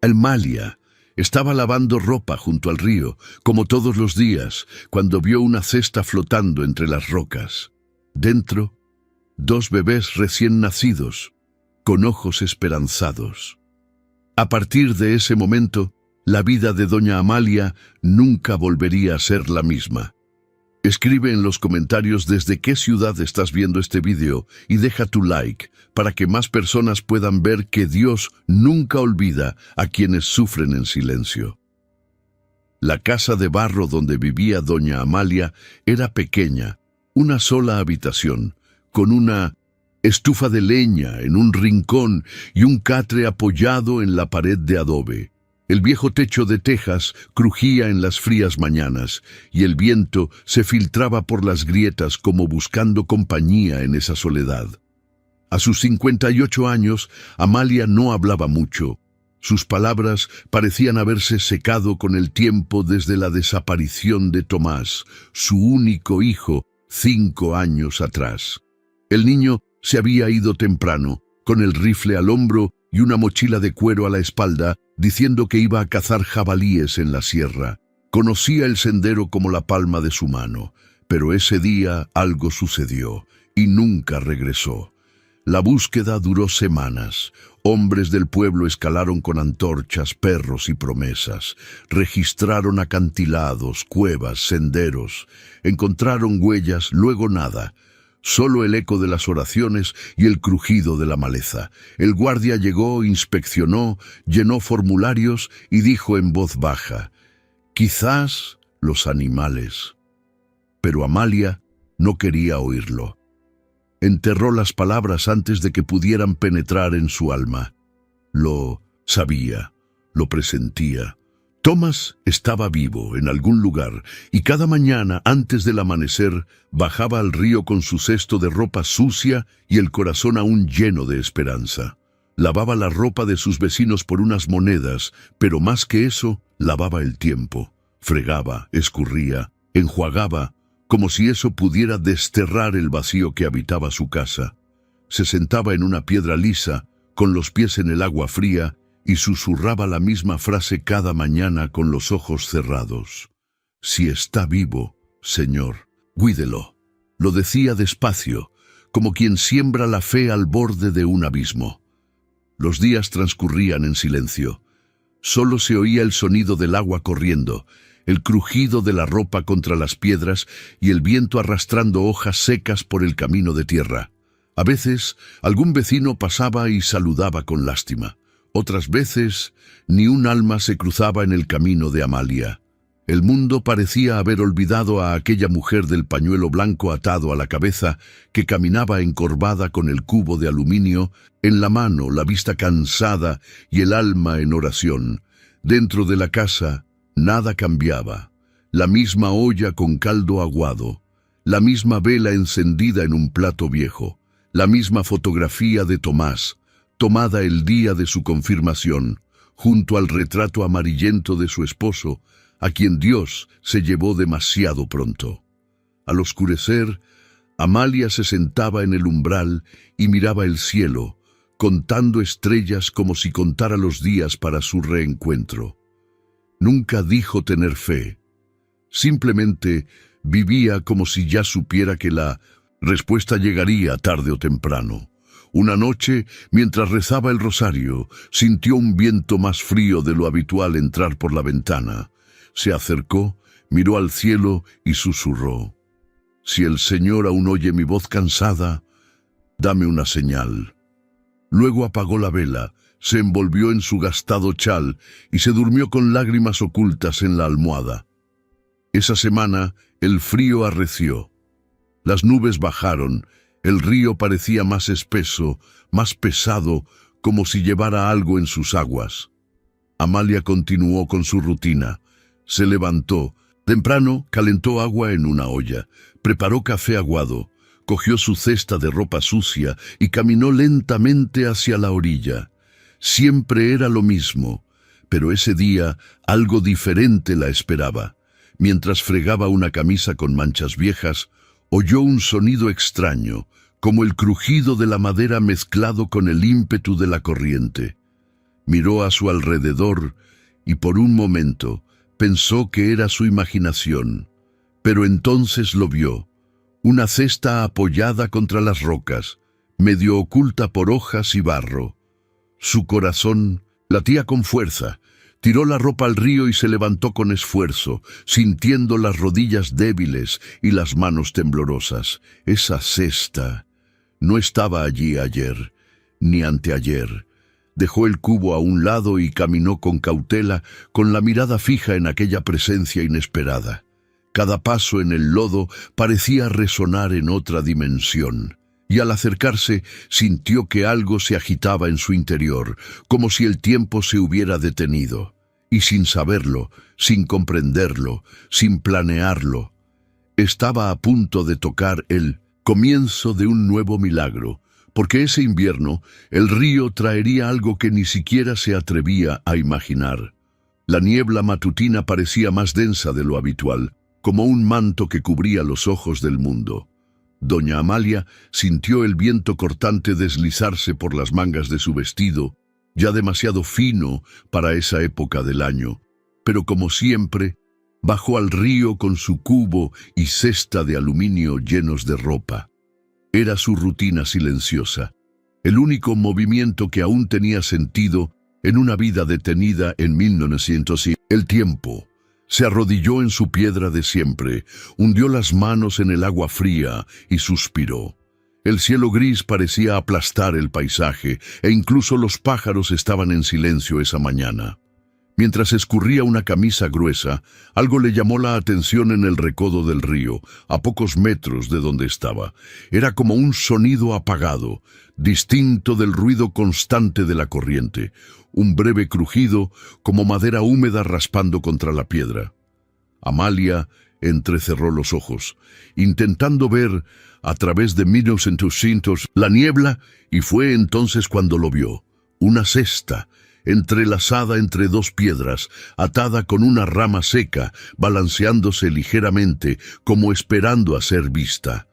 Amalia estaba lavando ropa junto al río, como todos los días, cuando vio una cesta flotando entre las rocas. Dentro, 2 bebés recién nacidos, con ojos esperanzados. A partir de ese momento, la vida de doña Amalia nunca volvería a ser la misma. Escribe en los comentarios desde qué ciudad estás viendo este video y deja tu like para que más personas puedan ver que Dios nunca olvida a quienes sufren en silencio. La casa de barro donde vivía doña Amalia era pequeña, una sola habitación, con una estufa de leña en un rincón y un catre apoyado en la pared de adobe. El viejo techo de tejas crujía en las frías mañanas y el viento se filtraba por las grietas como buscando compañía en esa soledad. A sus 58 años, Amalia no hablaba mucho. Sus palabras parecían haberse secado con el tiempo desde la desaparición de Tomás, su único hijo, 5 años atrás. El niño se había ido temprano, con el rifle al hombro y una mochila de cuero a la espalda, diciendo que iba a cazar jabalíes en la sierra. Conocía el sendero como la palma de su mano, pero ese día algo sucedió y nunca regresó. La búsqueda duró semanas. Hombres del pueblo escalaron con antorchas, perros y promesas. Registraron acantilados, cuevas, senderos. Encontraron huellas, luego nada. Solo el eco de las oraciones y el crujido de la maleza. El guardia llegó, inspeccionó, llenó formularios y dijo en voz baja: «Quizás los animales». Pero Amalia no quería oírlo. Enterró las palabras antes de que pudieran penetrar en su alma. Lo sabía, lo presentía. Tomás estaba vivo en algún lugar y cada mañana antes del amanecer bajaba al río con su cesto de ropa sucia y el corazón aún lleno de esperanza. Lavaba la ropa de sus vecinos por unas monedas, pero más que eso, lavaba el tiempo. Fregaba, escurría, enjuagaba, como si eso pudiera desterrar el vacío que habitaba su casa. Se sentaba en una piedra lisa, con los pies en el agua fría, y susurraba la misma frase cada mañana con los ojos cerrados. «Si está vivo, Señor, cuídelo». Lo decía despacio, como quien siembra la fe al borde de un abismo. Los días transcurrían en silencio. Solo se oía el sonido del agua corriendo, el crujido de la ropa contra las piedras y el viento arrastrando hojas secas por el camino de tierra. A veces, algún vecino pasaba y saludaba con lástima. Otras veces, ni un alma se cruzaba en el camino de Amalia. El mundo parecía haber olvidado a aquella mujer del pañuelo blanco atado a la cabeza, que caminaba encorvada con el cubo de aluminio, en la mano, la vista cansada y el alma en oración. Dentro de la casa, nada cambiaba. La misma olla con caldo aguado, la misma vela encendida en un plato viejo, la misma fotografía de Tomás, tomada el día de su confirmación, junto al retrato amarillento de su esposo, a quien Dios se llevó demasiado pronto. Al oscurecer, Amalia se sentaba en el umbral y miraba el cielo, contando estrellas como si contara los días para su reencuentro. Nunca dijo tener fe. Simplemente vivía como si ya supiera que la respuesta llegaría tarde o temprano. Una noche, mientras rezaba el rosario, sintió un viento más frío de lo habitual entrar por la ventana. Se acercó, miró al cielo y susurró: «Si el Señor aún oye mi voz cansada, dame una señal». Luego apagó la vela, se envolvió en su gastado chal y se durmió con lágrimas ocultas en la almohada. Esa semana, el frío arreció. Las nubes bajaron. El río parecía más espeso, más pesado, como si llevara algo en sus aguas. Amalia continuó con su rutina. Se levantó. Temprano calentó agua en una olla, preparó café aguado, cogió su cesta de ropa sucia y caminó lentamente hacia la orilla. Siempre era lo mismo, pero ese día algo diferente la esperaba. Mientras fregaba una camisa con manchas viejas, oyó un sonido extraño, como el crujido de la madera mezclado con el ímpetu de la corriente. Miró a su alrededor y por un momento pensó que era su imaginación, pero entonces lo vio, una cesta apoyada contra las rocas, medio oculta por hojas y barro. Su corazón latía con fuerza. Tiró la ropa al río y se levantó con esfuerzo, sintiendo las rodillas débiles y las manos temblorosas. Esa cesta no estaba allí ayer, ni anteayer. Dejó el cubo a un lado y caminó con cautela, con la mirada fija en aquella presencia inesperada. Cada paso en el lodo parecía resonar en otra dimensión, y al acercarse sintió que algo se agitaba en su interior, como si el tiempo se hubiera detenido. Y sin saberlo, sin comprenderlo, sin planearlo, estaba a punto de tocar el comienzo de un nuevo milagro, porque ese invierno el río traería algo que ni siquiera se atrevía a imaginar. La niebla matutina parecía más densa de lo habitual, como un manto que cubría los ojos del mundo. Doña Amalia sintió el viento cortante deslizarse por las mangas de su vestido, ya demasiado fino para esa época del año, pero como siempre, bajó al río con su cubo y cesta de aluminio llenos de ropa. Era su rutina silenciosa, el único movimiento que aún tenía sentido en una vida detenida en 1900. El tiempo. Se arrodilló en su piedra de siempre, hundió las manos en el agua fría y suspiró. El cielo gris parecía aplastar el paisaje, e incluso los pájaros estaban en silencio esa mañana. Mientras escurría una camisa gruesa, algo le llamó la atención en el recodo del río, a pocos metros de donde estaba. Era como un sonido apagado, distinto del ruido constante de la corriente, un breve crujido como madera húmeda raspando contra la piedra. Amalia entrecerró los ojos, intentando ver a través de 1900 la niebla, y fue entonces cuando lo vio. Una cesta, entrelazada entre dos piedras, atada con una rama seca, balanceándose ligeramente, como esperando a ser vista.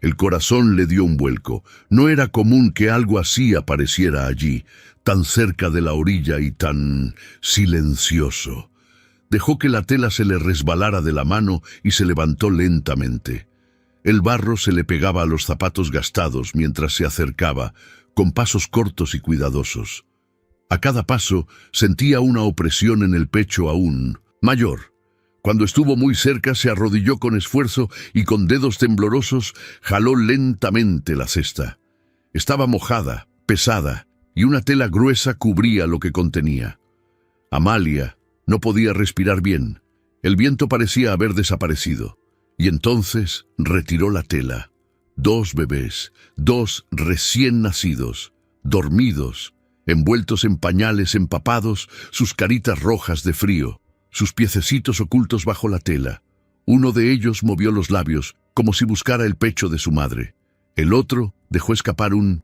El corazón le dio un vuelco. No era común que algo así apareciera allí, tan cerca de la orilla y tan silencioso. Dejó que la tela se le resbalara de la mano y se levantó lentamente. El barro se le pegaba a los zapatos gastados mientras se acercaba, con pasos cortos y cuidadosos. A cada paso sentía una opresión en el pecho aún mayor. Cuando estuvo muy cerca se arrodilló con esfuerzo y con dedos temblorosos jaló lentamente la cesta. Estaba mojada, pesada, y una tela gruesa cubría lo que contenía. Amalia no podía respirar bien. El viento parecía haber desaparecido. Y entonces retiró la tela. 2 bebés, 2 recién nacidos, dormidos, envueltos en pañales empapados, sus caritas rojas de frío, sus piececitos ocultos bajo la tela. Uno de ellos movió los labios, como si buscara el pecho de su madre. El otro dejó escapar un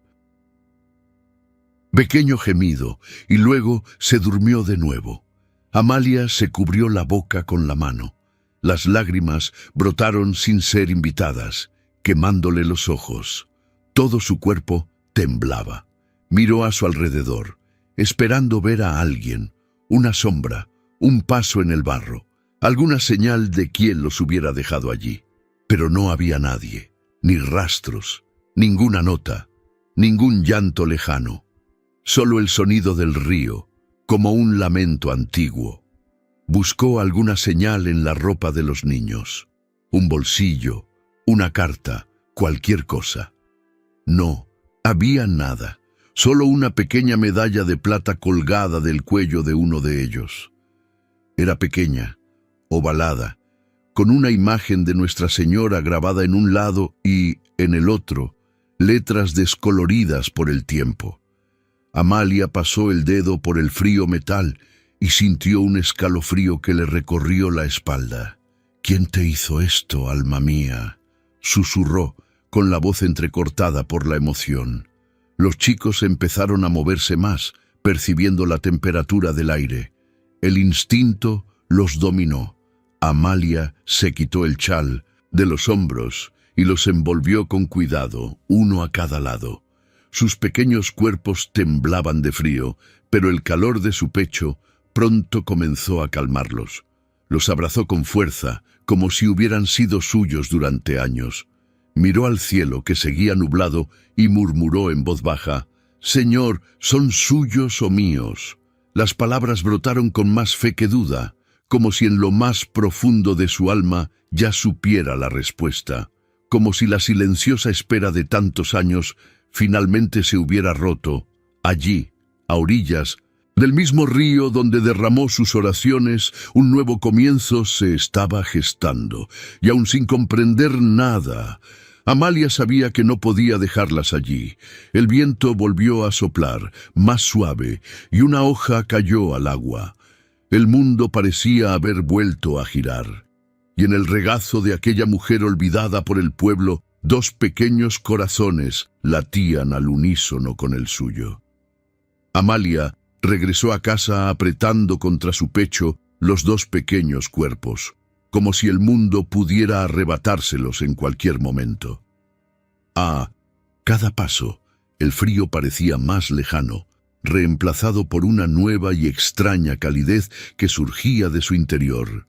pequeño gemido, y luego se durmió de nuevo. Amalia se cubrió la boca con la mano. Las lágrimas brotaron sin ser invitadas, quemándole los ojos. Todo su cuerpo temblaba. Miró a su alrededor, esperando ver a alguien, una sombra, un paso en el barro, alguna señal de quién los hubiera dejado allí. Pero no había nadie, ni rastros, ninguna nota, ningún llanto lejano. Solo el sonido del río, como un lamento antiguo. Buscó alguna señal en la ropa de los niños, un bolsillo, una carta, cualquier cosa. No, había nada, solo una pequeña medalla de plata colgada del cuello de uno de ellos. Era pequeña, ovalada, con una imagen de Nuestra Señora grabada en un lado y, en el otro, letras descoloridas por el tiempo. Amalia pasó el dedo por el frío metal y sintió un escalofrío que le recorrió la espalda. «¿Quién te hizo esto, alma mía?», susurró, con la voz entrecortada por la emoción. Los chicos empezaron a moverse más, percibiendo la temperatura del aire. El instinto los dominó. Amalia se quitó el chal de los hombros y los envolvió con cuidado, uno a cada lado. Sus pequeños cuerpos temblaban de frío, pero el calor de su pecho pronto comenzó a calmarlos. Los abrazó con fuerza, como si hubieran sido suyos durante años. Miró al cielo, que seguía nublado, y murmuró en voz baja: «Señor, ¿son suyos o míos?». Las palabras brotaron con más fe que duda, como si en lo más profundo de su alma ya supiera la respuesta, como si la silenciosa espera de tantos años finalmente se hubiera roto, allí, a orillas del mismo río donde derramó sus oraciones. Un nuevo comienzo se estaba gestando, y aun sin comprender nada, Amalia sabía que no podía dejarlas allí. El viento volvió a soplar, más suave, y una hoja cayó al agua. El mundo parecía haber vuelto a girar, y en el regazo de aquella mujer olvidada por el pueblo, dos pequeños corazones latían al unísono con el suyo. Amalia regresó a casa apretando contra su pecho los dos pequeños cuerpos, como si el mundo pudiera arrebatárselos en cualquier momento. A cada paso, el frío parecía más lejano, reemplazado por una nueva y extraña calidez que surgía de su interior.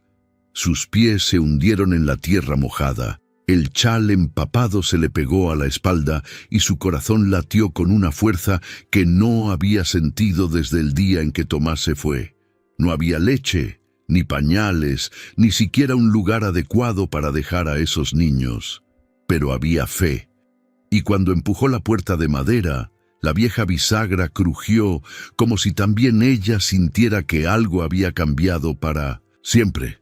Sus pies se hundieron en la tierra mojada, el chal empapado se le pegó a la espalda y su corazón latió con una fuerza que no había sentido desde el día en que Tomás se fue. No había leche, ni pañales, ni siquiera un lugar adecuado para dejar a esos niños. Pero había fe, y cuando empujó la puerta de madera, la vieja bisagra crujió como si también ella sintiera que algo había cambiado para siempre.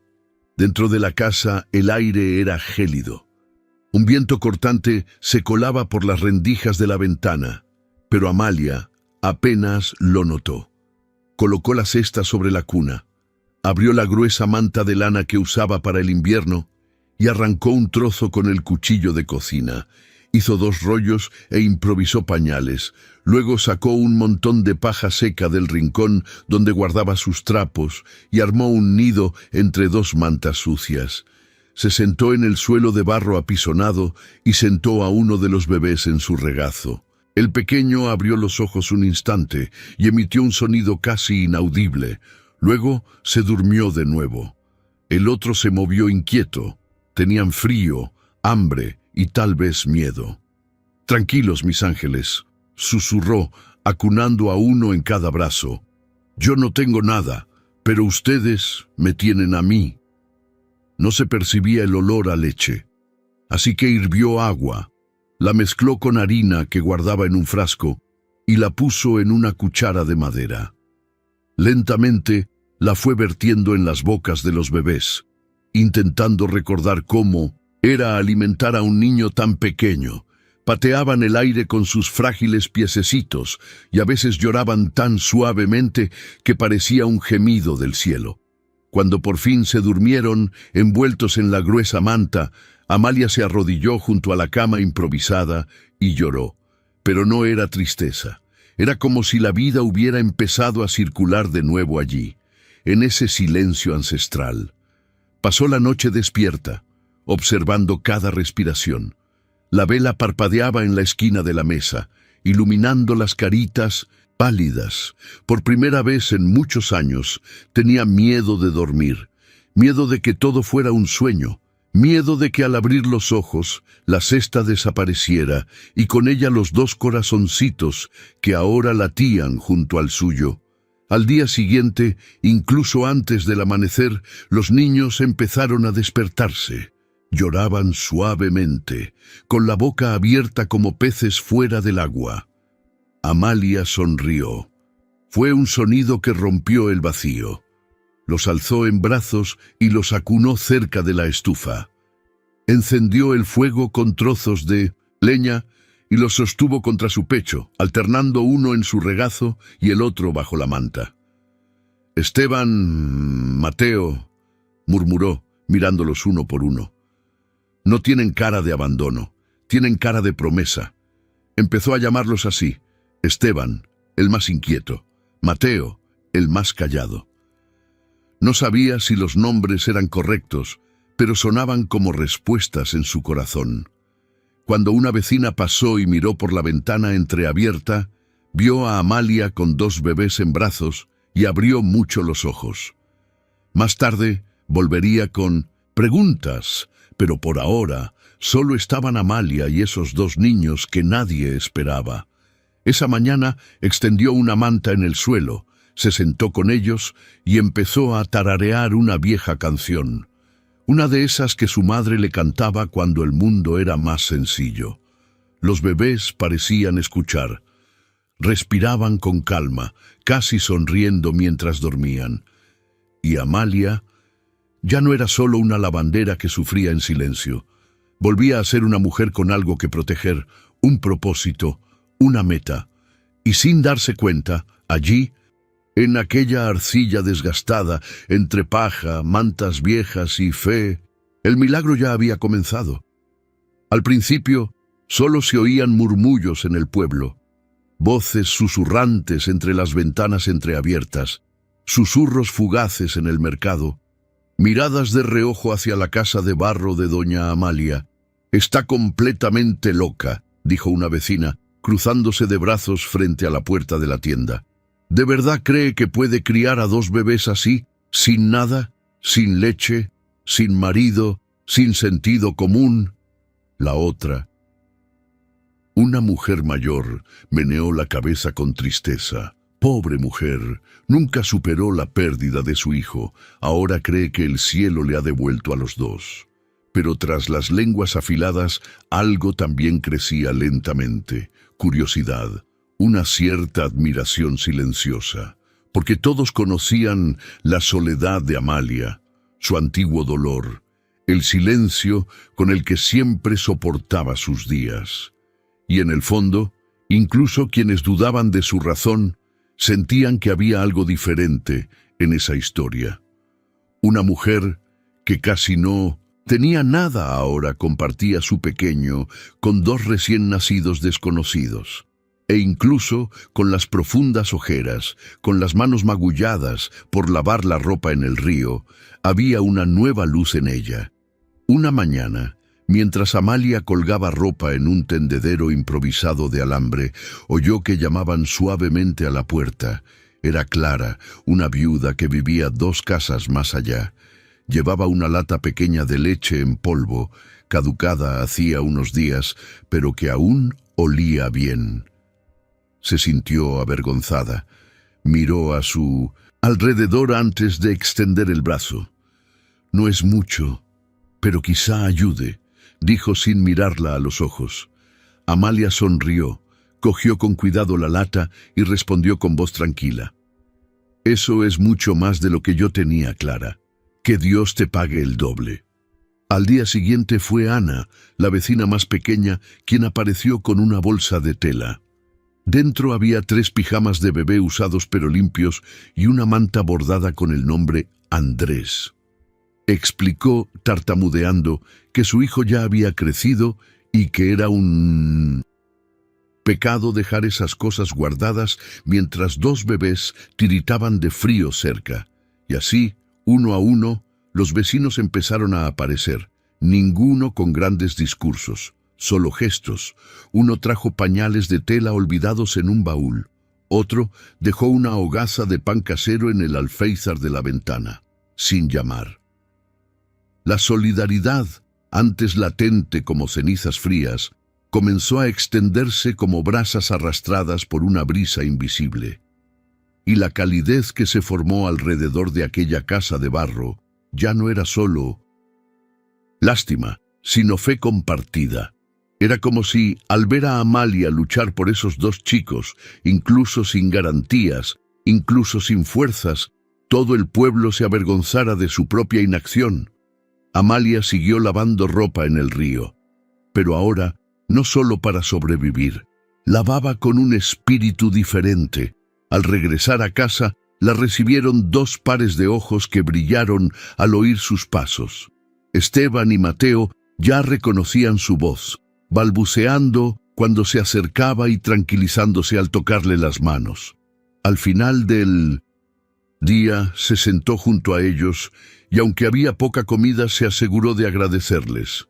Dentro de la casa el aire era gélido. Un viento cortante se colaba por las rendijas de la ventana, pero Amalia apenas lo notó. Colocó la cesta sobre la cuna, abrió la gruesa manta de lana que usaba para el invierno y arrancó un trozo con el cuchillo de cocina. Hizo 2 rollos e improvisó pañales. Luego sacó un montón de paja seca del rincón donde guardaba sus trapos y armó un nido entre 2 mantas sucias. Se sentó en el suelo de barro apisonado y sentó a uno de los bebés en su regazo. El pequeño abrió los ojos un instante y emitió un sonido casi inaudible. Luego se durmió de nuevo. El otro se movió inquieto. Tenían frío, hambre y tal vez miedo. «Tranquilos, mis ángeles», susurró, acunando a uno en cada brazo. «Yo no tengo nada, pero ustedes me tienen a mí». No se percibía el olor a leche, así que hirvió agua, la mezcló con harina que guardaba en un frasco y la puso en una cuchara de madera. Lentamente la fue vertiendo en las bocas de los bebés, intentando recordar cómo era alimentar a un niño tan pequeño. Pateaban el aire con sus frágiles piececitos y a veces lloraban tan suavemente que parecía un gemido del cielo. Cuando por fin se durmieron, envueltos en la gruesa manta, Amalia se arrodilló junto a la cama improvisada y lloró. Pero no era tristeza. Era como si la vida hubiera empezado a circular de nuevo allí, en ese silencio ancestral. Pasó la noche despierta, observando cada respiración. La vela parpadeaba en la esquina de la mesa, iluminando las caritas pálidas. Por primera vez en muchos años tenía miedo de dormir, miedo de que todo fuera un sueño, miedo de que al abrir los ojos la cesta desapareciera y con ella los 2 corazoncitos que ahora latían junto al suyo. Al día siguiente, incluso antes del amanecer, los niños empezaron a despertarse. Lloraban suavemente, con la boca abierta como peces fuera del agua. Amalia sonrió. Fue un sonido que rompió el vacío. Los alzó en brazos y los acunó cerca de la estufa. Encendió el fuego con trozos de leña y los sostuvo contra su pecho, alternando uno en su regazo y el otro bajo la manta. «Esteban, Mateo», murmuró, mirándolos uno por uno. «No tienen cara de abandono, tienen cara de promesa». Empezó a llamarlos así: Esteban, el más inquieto; Mateo, el más callado. No sabía si los nombres eran correctos, pero sonaban como respuestas en su corazón. Cuando una vecina pasó y miró por la ventana entreabierta, vio a Amalia con 2 bebés en brazos y abrió mucho los ojos. Más tarde volvería con preguntas, pero por ahora solo estaban Amalia y esos 2 niños que nadie esperaba. Esa mañana extendió una manta en el suelo, se sentó con ellos y empezó a tararear una vieja canción. Una de esas que su madre le cantaba cuando el mundo era más sencillo. Los bebés parecían escuchar. Respiraban con calma, casi sonriendo mientras dormían. Y Amalia ya no era solo una lavandera que sufría en silencio. Volvía a ser una mujer con algo que proteger, un propósito, una meta. Y sin darse cuenta, allí, en aquella arcilla desgastada, entre paja, mantas viejas y fe, el milagro ya había comenzado. Al principio, solo se oían murmullos en el pueblo, voces susurrantes entre las ventanas entreabiertas, susurros fugaces en el mercado, miradas de reojo hacia la casa de barro de doña Amalia. «Está completamente loca», dijo una vecina, cruzándose de brazos frente a la puerta de la tienda. ¿De verdad cree que puede criar a 2 bebés así, sin nada, sin leche, sin marido, sin sentido común? La otra, una mujer mayor, meneó la cabeza con tristeza. Pobre mujer, nunca superó la pérdida de su hijo. Ahora cree que el cielo le ha devuelto a los 2. Pero tras las lenguas afiladas, algo también crecía lentamente. Curiosidad, una cierta admiración silenciosa, porque todos conocían la soledad de Amalia, su antiguo dolor, el silencio con el que siempre soportaba sus días. Y en el fondo, incluso quienes dudaban de su razón, sentían que había algo diferente en esa historia. Una mujer que casi no tenía nada ahora compartía su pequeño con 2 recién nacidos desconocidos. E incluso con las profundas ojeras, con las manos magulladas por lavar la ropa en el río, había una nueva luz en ella. Una mañana, mientras Amalia colgaba ropa en un tendedero improvisado de alambre, oyó que llamaban suavemente a la puerta. Era Clara, una viuda que vivía 2 casas más allá. Llevaba una lata pequeña de leche en polvo, caducada hacía unos días, pero que aún olía bien. Se sintió avergonzada. Miró a su alrededor antes de extender el brazo. «No es mucho, pero quizá ayude», dijo sin mirarla a los ojos. Amalia sonrió, cogió con cuidado la lata y respondió con voz tranquila. «Eso es mucho más de lo que yo tenía, Clara. Que Dios te pague el doble». Al día siguiente fue Ana, la vecina más pequeña, quien apareció con una bolsa de tela. Dentro había 3 pijamas de bebé usados pero limpios y una manta bordada con el nombre Andrés. Explicó, tartamudeando, que su hijo ya había crecido y que era un pecado dejar esas cosas guardadas mientras 2 bebés tiritaban de frío cerca. Y así, uno a uno, los vecinos empezaron a aparecer, ninguno con grandes discursos. Solo gestos. Uno trajo pañales de tela olvidados en un baúl. Otro dejó una hogaza de pan casero en el alféizar de la ventana, sin llamar. La solidaridad, antes latente como cenizas frías, comenzó a extenderse como brasas arrastradas por una brisa invisible. Y la calidez que se formó alrededor de aquella casa de barro ya no era solo lástima, sino fe compartida. Era como si, al ver a Amalia luchar por esos 2 chicos, incluso sin garantías, incluso sin fuerzas, todo el pueblo se avergonzara de su propia inacción. Amalia siguió lavando ropa en el río, pero ahora, no solo para sobrevivir, lavaba con un espíritu diferente. Al regresar a casa, la recibieron 2 pares de ojos que brillaron al oír sus pasos. Esteban y Mateo ya reconocían su voz, balbuceando cuando se acercaba y tranquilizándose al tocarle las manos. Al final del día se sentó junto a ellos y aunque había poca comida se aseguró de agradecerles.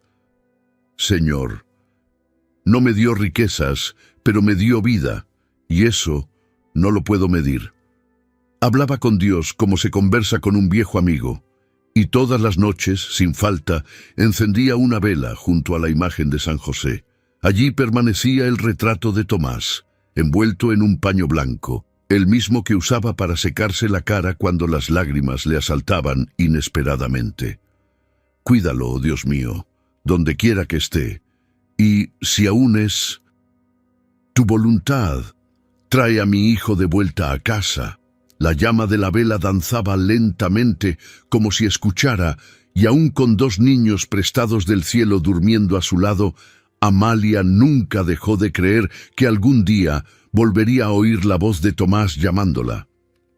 «Señor, No me dio riquezas, pero me dio vida, y eso no lo puedo medir. Hablaba con Dios como se conversa con un viejo amigo, y todas las noches, sin falta, encendía una vela junto a la imagen de San José. Allí permanecía el retrato de Tomás, envuelto en un paño blanco, el mismo que usaba para secarse la cara cuando las lágrimas le asaltaban inesperadamente. Cuídalo, oh Dios mío, donde quiera que esté, y si aún es tu voluntad, trae a mi hijo de vuelta a casa. La llama de la vela danzaba lentamente, como si escuchara, y aún con 2 niños prestados del cielo durmiendo a su lado, Amalia nunca dejó de creer que algún día volvería a oír la voz de Tomás llamándola.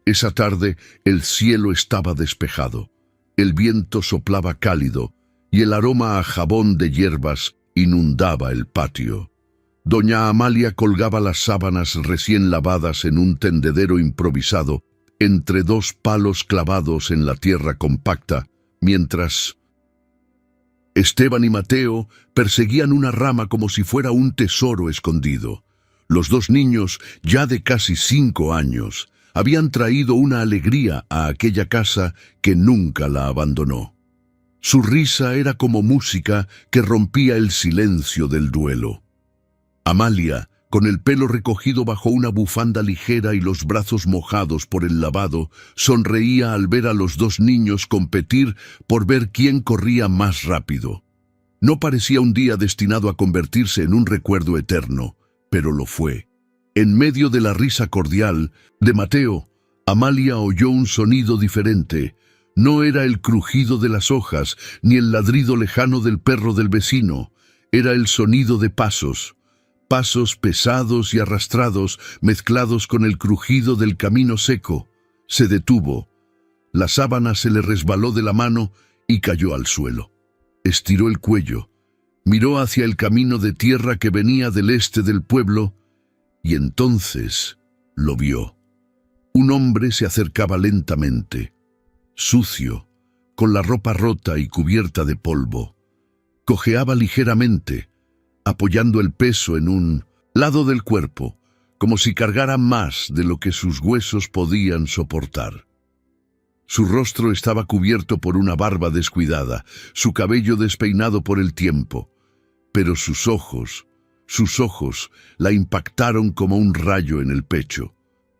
Esa tarde el cielo estaba despejado, el viento soplaba cálido, y el aroma a jabón de hierbas inundaba el patio. Doña Amalia colgaba las sábanas recién lavadas en un tendedero improvisado, entre 2 palos clavados en la tierra compacta, mientras Esteban y Mateo perseguían una rama como si fuera un tesoro escondido. Los 2 niños, ya de casi 5 años, habían traído una alegría a aquella casa que nunca la abandonó. Su risa era como música que rompía el silencio del duelo. Amalia, con el pelo recogido bajo una bufanda ligera y los brazos mojados por el lavado, sonreía al ver a los 2 niños competir por ver quién corría más rápido. No parecía un día destinado a convertirse en un recuerdo eterno, pero lo fue. En medio de la risa cordial de Mateo, Amalia oyó un sonido diferente. No era el crujido de las hojas, ni el ladrido lejano del perro del vecino. Era el sonido de pasos. Pasos pesados y arrastrados, mezclados con el crujido del camino seco. Se detuvo. La sábana se le resbaló de la mano y cayó al suelo. Estiró el cuello, miró hacia el camino de tierra que venía del este del pueblo, y entonces lo vio. Un hombre se acercaba lentamente, sucio, con la ropa rota y cubierta de polvo. Cojeaba ligeramente, apoyando el peso en un lado del cuerpo, como si cargara más de lo que sus huesos podían soportar. Su rostro estaba cubierto por una barba descuidada, su cabello despeinado por el tiempo, pero sus ojos la impactaron como un rayo en el pecho.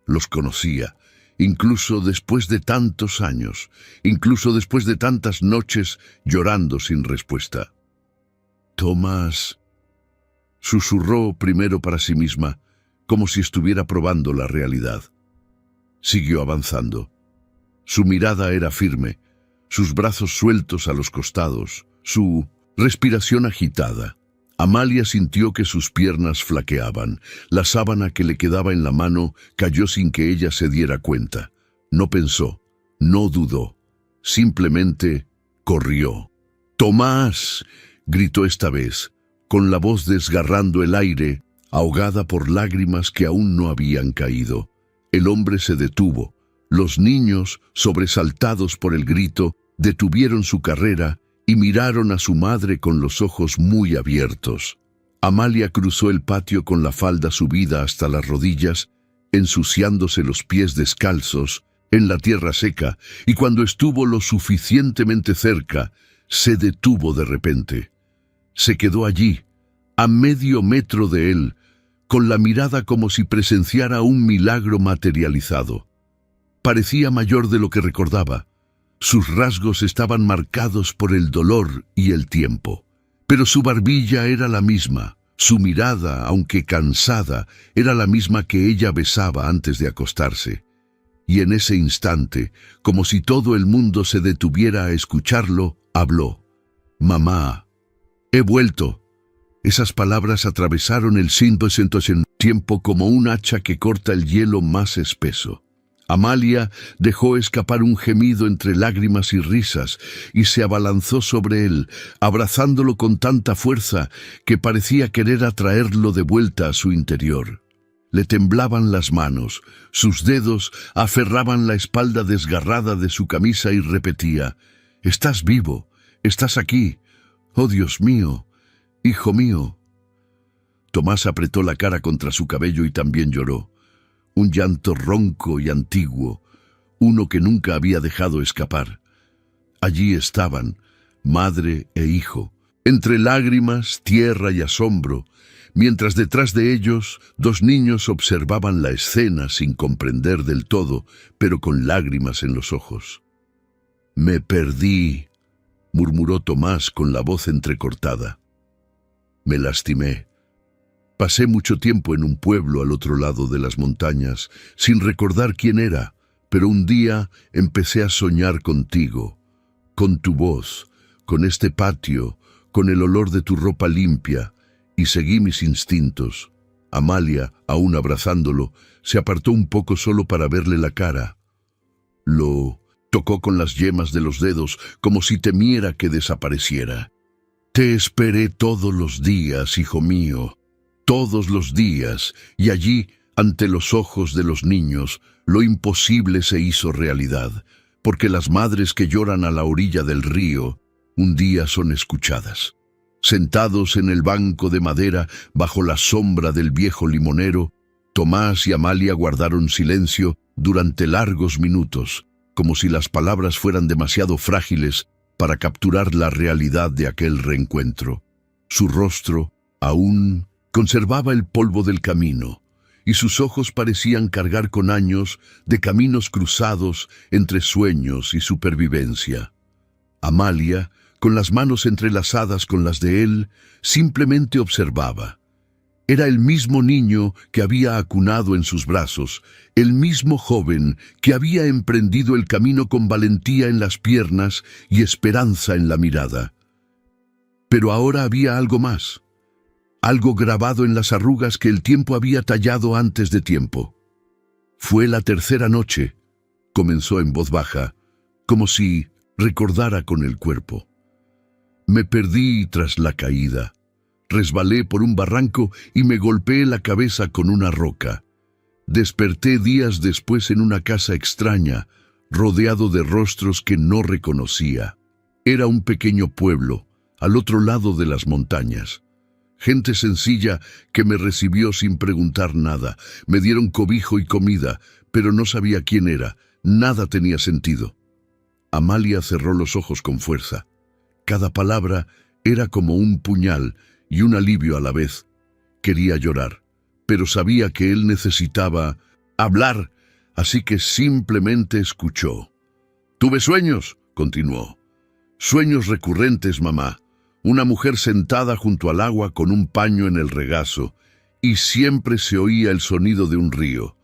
Los conocía, incluso después de tantos años, incluso después de tantas noches llorando sin respuesta. Tomás, susurró primero para sí misma, como si estuviera probando la realidad. Siguió avanzando. Su mirada era firme, sus brazos sueltos a los costados, su respiración agitada. Amalia sintió que sus piernas flaqueaban. La sábana que le quedaba en la mano cayó sin que ella se diera cuenta. No pensó, no dudó, simplemente corrió. «¡Tomás!», gritó esta vez, con la voz desgarrando el aire, ahogada por lágrimas que aún no habían caído. El hombre se detuvo. Los niños, sobresaltados por el grito, detuvieron su carrera y miraron a su madre con los ojos muy abiertos. Amalia cruzó el patio con la falda subida hasta las rodillas, ensuciándose los pies descalzos en la tierra seca, y cuando estuvo lo suficientemente cerca, se detuvo de repente. Se quedó allí, a medio metro de él, con la mirada como si presenciara un milagro materializado. Parecía mayor de lo que recordaba. Sus rasgos estaban marcados por el dolor y el tiempo. Pero su barbilla era la misma. Su mirada, aunque cansada, era la misma que ella besaba antes de acostarse. Y en ese instante, como si todo el mundo se detuviera a escucharlo, habló. «Mamá, he vuelto». Esas palabras atravesaron el tiempo como un hacha que corta el hielo más espeso. Amalia dejó escapar un gemido entre lágrimas y risas y se abalanzó sobre él, abrazándolo con tanta fuerza que parecía querer atraerlo de vuelta a su interior. Le temblaban las manos, sus dedos aferraban la espalda desgarrada de su camisa y repetía: «Estás vivo, estás aquí, oh Dios mío, hijo mío». Tomás apretó la cara contra su cabello y también lloró. Un llanto ronco y antiguo, uno que nunca había dejado escapar. Allí estaban, madre e hijo, entre lágrimas, tierra y asombro, mientras detrás de ellos 2 niños observaban la escena sin comprender del todo, pero con lágrimas en los ojos. «Me perdí», murmuró Tomás con la voz entrecortada. «Me lastimé. Pasé mucho tiempo en un pueblo al otro lado de las montañas, sin recordar quién era, pero un día empecé a soñar contigo, con tu voz, con este patio, con el olor de tu ropa limpia, y seguí mis instintos». Amalia, aún abrazándolo, se apartó un poco solo para verle la cara. Lo tocó con las yemas de los dedos, como si temiera que desapareciera. «Te esperé todos los días, hijo mío, todos los días», y allí, ante los ojos de los niños, lo imposible se hizo realidad, porque las madres que lloran a la orilla del río, un día son escuchadas. Sentados en el banco de madera, bajo la sombra del viejo limonero, Tomás y Amalia guardaron silencio durante largos minutos, como si las palabras fueran demasiado frágiles para capturar la realidad de aquel reencuentro. Su rostro aún conservaba el polvo del camino, y sus ojos parecían cargar con años de caminos cruzados entre sueños y supervivencia. Amalia, con las manos entrelazadas con las de él, simplemente observaba. Era el mismo niño que había acunado en sus brazos, el mismo joven que había emprendido el camino con valentía en las piernas y esperanza en la mirada. Pero ahora había algo más, algo grabado en las arrugas que el tiempo había tallado antes de tiempo. «Fue la tercera noche», comenzó en voz baja, como si recordara con el cuerpo. «Me perdí tras la caída. Resbalé por un barranco y me golpeé la cabeza con una roca. Desperté días después en una casa extraña, rodeado de rostros que no reconocía. Era un pequeño pueblo, al otro lado de las montañas. Gente sencilla que me recibió sin preguntar nada. Me dieron cobijo y comida, pero no sabía quién era. Nada tenía sentido». Amalia cerró los ojos con fuerza. Cada palabra era como un puñal y un alivio a la vez. Quería llorar, pero sabía que él necesitaba hablar, así que simplemente escuchó. «Tuve sueños», continuó. «Sueños recurrentes, mamá. Una mujer sentada junto al agua con un paño en el regazo, y siempre se oía el sonido de un río.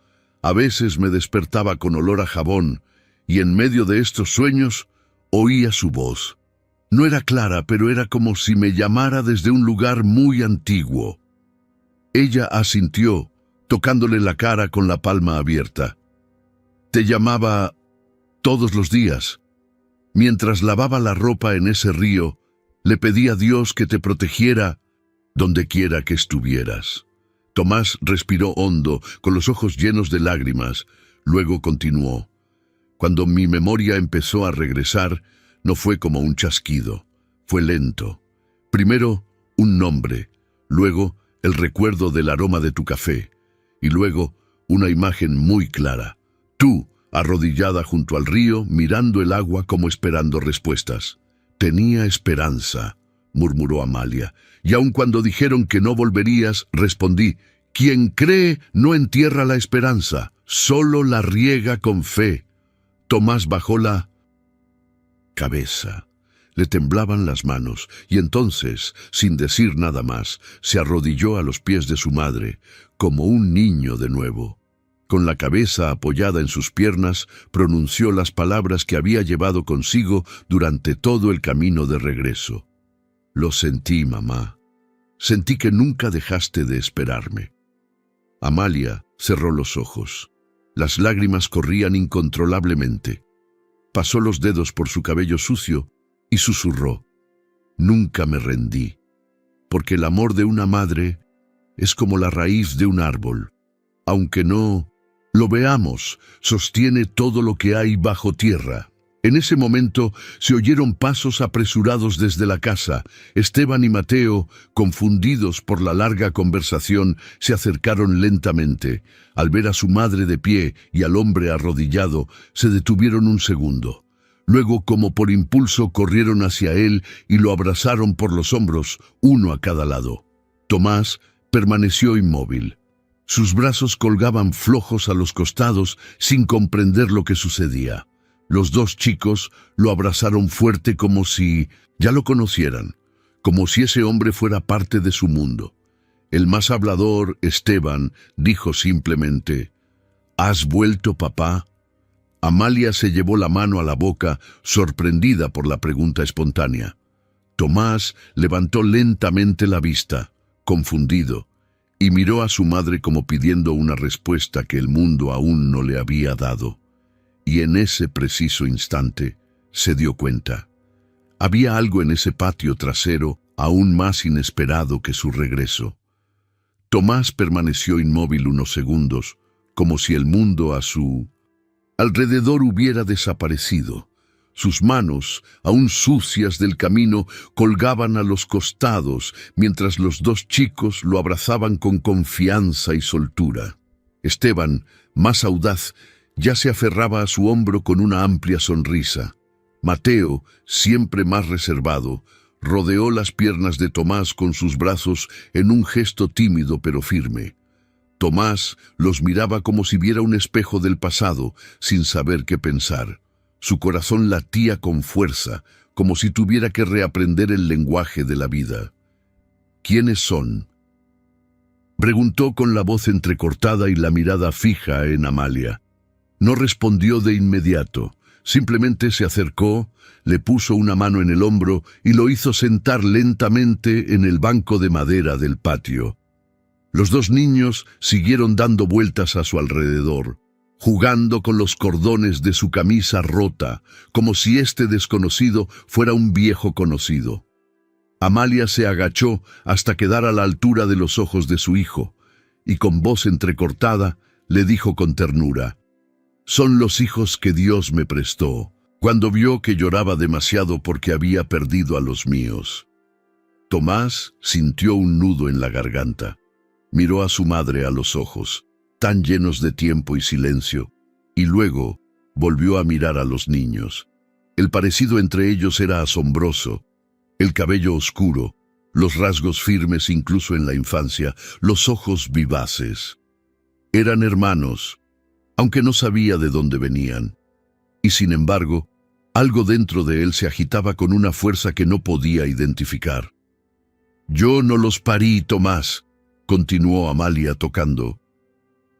A veces me despertaba con olor a jabón, y en medio de estos sueños oía su voz. No era clara, pero era como si me llamara desde un lugar muy antiguo». Ella asintió, tocándole la cara con la palma abierta. «Te llamaba todos los días. Mientras lavaba la ropa en ese río, le pedí a Dios que te protegiera donde quiera que estuvieras». Tomás respiró hondo, con los ojos llenos de lágrimas. Luego continuó. «Cuando mi memoria empezó a regresar, no fue como un chasquido. Fue lento. Primero, un nombre. Luego, el recuerdo del aroma de tu café. Y luego, una imagen muy clara. Tú, arrodillada junto al río, mirando el agua como esperando respuestas. Tenía esperanza», murmuró Amalia. «Y aun cuando dijeron que no volverías, respondí, quien cree no entierra la esperanza, solo la riega con fe». Tomás bajó la cabeza. Le temblaban las manos, y entonces, sin decir nada más, se arrodilló a los pies de su madre, como un niño de nuevo. Con la cabeza apoyada en sus piernas, pronunció las palabras que había llevado consigo durante todo el camino de regreso. «Lo sentí, mamá. Sentí que nunca dejaste de esperarme». Amalia cerró los ojos. Las lágrimas corrían incontrolablemente. Pasó los dedos por su cabello sucio y susurró. «Nunca me rendí, porque el amor de una madre es como la raíz de un árbol. Aunque no lo veamos, sostiene todo lo que hay bajo tierra. En ese momento se oyeron pasos apresurados desde la casa. Esteban y Mateo, confundidos por la larga conversación, se acercaron lentamente. Al ver a su madre de pie y al hombre arrodillado, se detuvieron un segundo. Luego, como por impulso, corrieron hacia él y lo abrazaron por los hombros, uno a cada lado. Tomás permaneció inmóvil. Sus brazos colgaban flojos a los costados sin comprender lo que sucedía. Los dos chicos lo abrazaron fuerte como si ya lo conocieran, como si ese hombre fuera parte de su mundo. El más hablador, Esteban, dijo simplemente: «¿Has vuelto, papá?». Amalia se llevó la mano a la boca, sorprendida por la pregunta espontánea. Tomás levantó lentamente la vista, confundido, y miró a su madre como pidiendo una respuesta que el mundo aún no le había dado. Y en ese preciso instante se dio cuenta. Había algo en ese patio trasero aún más inesperado que su regreso. Tomás permaneció inmóvil unos segundos, como si el mundo a su alrededor hubiera desaparecido. Sus manos, aún sucias del camino, colgaban a los costados, mientras los dos chicos lo abrazaban con confianza y soltura. Esteban, más audaz, ya se aferraba a su hombro con una amplia sonrisa. Mateo, siempre más reservado, rodeó las piernas de Tomás con sus brazos en un gesto tímido pero firme. Tomás los miraba como si viera un espejo del pasado, sin saber qué pensar. Su corazón latía con fuerza, como si tuviera que reaprender el lenguaje de la vida. «¿Quiénes son?», preguntó con la voz entrecortada y la mirada fija en Amalia. No respondió de inmediato, simplemente se acercó, le puso una mano en el hombro y lo hizo sentar lentamente en el banco de madera del patio. Los dos niños siguieron dando vueltas a su alrededor, jugando con los cordones de su camisa rota, como si este desconocido fuera un viejo conocido. Amalia se agachó hasta quedar a la altura de los ojos de su hijo, y con voz entrecortada le dijo con ternura: «Son los hijos que Dios me prestó, cuando vio que lloraba demasiado porque había perdido a los míos». Tomás sintió un nudo en la garganta. Miró a su madre a los ojos, tan llenos de tiempo y silencio, y luego volvió a mirar a los niños. El parecido entre ellos era asombroso. El cabello oscuro, los rasgos firmes incluso en la infancia, los ojos vivaces. Eran hermanos, aunque no sabía de dónde venían. Y sin embargo, algo dentro de él se agitaba con una fuerza que no podía identificar. «Yo no los parí, Tomás», continuó Amalia tocando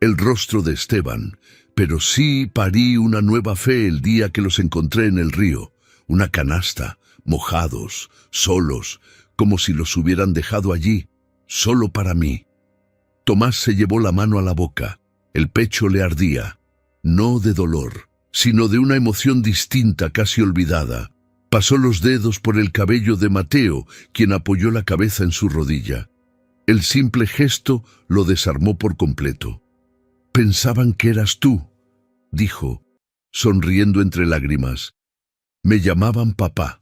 el rostro de Esteban, «pero sí parí una nueva fe el día que los encontré en el río, una canasta, mojados, solos, como si los hubieran dejado allí, solo para mí». Tomás se llevó la mano a la boca. El pecho le ardía, no de dolor, sino de una emoción distinta, casi olvidada. Pasó los dedos por el cabello de Mateo, quien apoyó la cabeza en su rodilla. El simple gesto lo desarmó por completo. «Pensaban que eras tú», dijo, sonriendo entre lágrimas. «Me llamaban papá».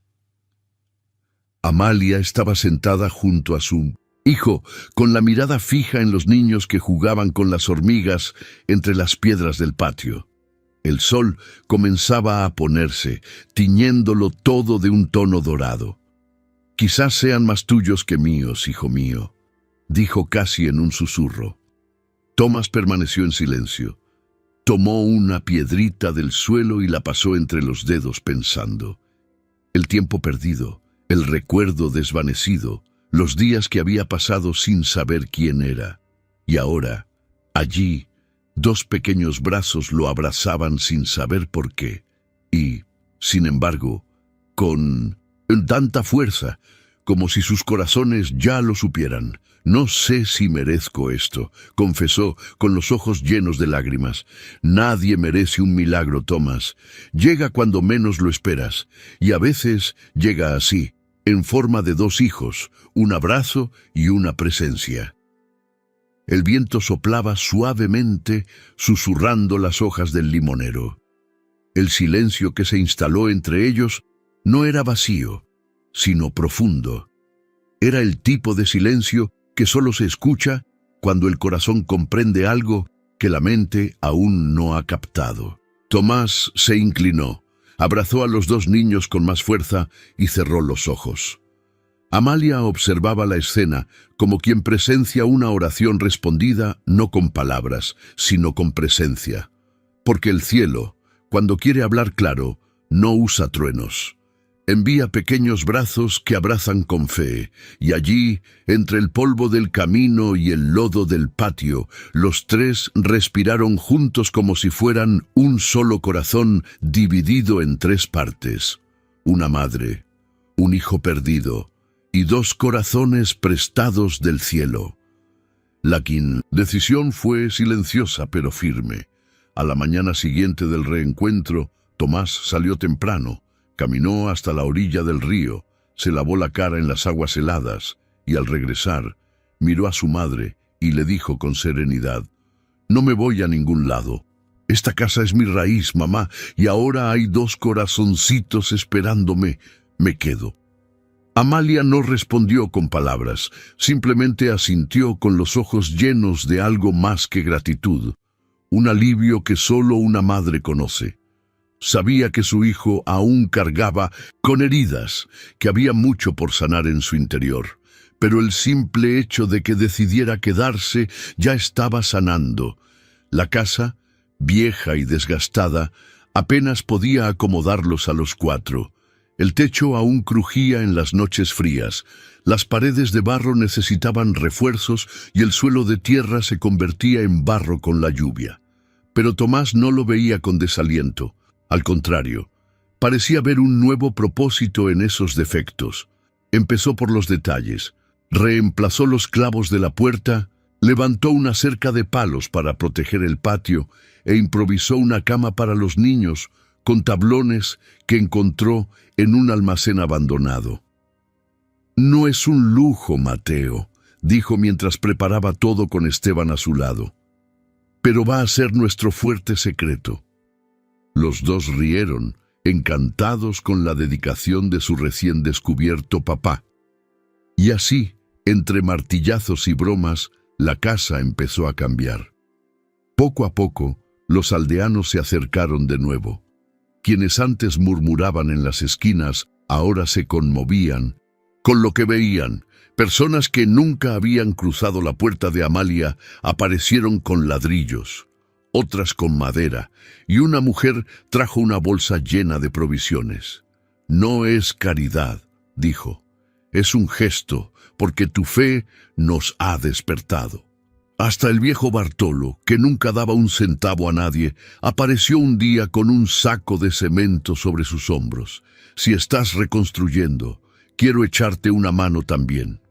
Amalia estaba sentada junto a su hijo, con la mirada fija en los niños que jugaban con las hormigas entre las piedras del patio. El sol comenzaba a ponerse, tiñéndolo todo de un tono dorado. «Quizás sean más tuyos que míos, hijo mío», dijo casi en un susurro. Tomás permaneció en silencio. Tomó una piedrita del suelo y la pasó entre los dedos pensando. El tiempo perdido, el recuerdo desvanecido, los días que había pasado sin saber quién era. Y ahora, allí, dos pequeños brazos lo abrazaban sin saber por qué. Y, sin embargo, con tanta fuerza, como si sus corazones ya lo supieran. «No sé si merezco esto», confesó con los ojos llenos de lágrimas. «Nadie merece un milagro, Tomás. Llega cuando menos lo esperas, y a veces llega así, en forma de dos hijos, un abrazo y una presencia». El viento soplaba suavemente, susurrando las hojas del limonero. El silencio que se instaló entre ellos no era vacío, sino profundo. Era el tipo de silencio que solo se escucha cuando el corazón comprende algo que la mente aún no ha captado. Tomás se inclinó, abrazó a los dos niños con más fuerza y cerró los ojos. Amalia observaba la escena como quien presencia una oración respondida no con palabras, sino con presencia. Porque el cielo, cuando quiere hablar claro, no usa truenos. Envía pequeños brazos que abrazan con fe, y allí, entre el polvo del camino y el lodo del patio, los tres respiraron juntos como si fueran un solo corazón dividido en tres partes. Una madre, un hijo perdido, y dos corazones prestados del cielo. La decisión fue silenciosa pero firme. A la mañana siguiente del reencuentro, Tomás salió temprano, caminó hasta la orilla del río, se lavó la cara en las aguas heladas y al regresar, miró a su madre y le dijo con serenidad: «No me voy a ningún lado. Esta casa es mi raíz, mamá, y ahora hay dos corazoncitos esperándome. Me quedo». Amalia no respondió con palabras, simplemente asintió con los ojos llenos de algo más que gratitud, un alivio que solo una madre conoce. Sabía que su hijo aún cargaba con heridas, que había mucho por sanar en su interior, pero el simple hecho de que decidiera quedarse ya estaba sanando. La casa, vieja y desgastada, apenas podía acomodarlos a los cuatro. El techo aún crujía en las noches frías, las paredes de barro necesitaban refuerzos y el suelo de tierra se convertía en barro con la lluvia. Pero Tomás no lo veía con desaliento. Al contrario, parecía ver un nuevo propósito en esos defectos. Empezó por los detalles, reemplazó los clavos de la puerta, levantó una cerca de palos para proteger el patio e improvisó una cama para los niños con tablones que encontró en un almacén abandonado. «No es un lujo, Mateo», dijo mientras preparaba todo con Esteban a su lado, «pero va a ser nuestro fuerte secreto». Los dos rieron, encantados con la dedicación de su recién descubierto papá. Y así, entre martillazos y bromas, la casa empezó a cambiar. Poco a poco, los aldeanos se acercaron de nuevo. Quienes antes murmuraban en las esquinas, ahora se conmovían con lo que veían. Personas que nunca habían cruzado la puerta de Amalia aparecieron con ladrillos, otras con madera, y una mujer trajo una bolsa llena de provisiones. «No es caridad», dijo, «es un gesto, porque tu fe nos ha despertado». Hasta el viejo Bartolo, que nunca daba un centavo a nadie, apareció un día con un saco de cemento sobre sus hombros. «Si estás reconstruyendo, quiero echarte una mano también».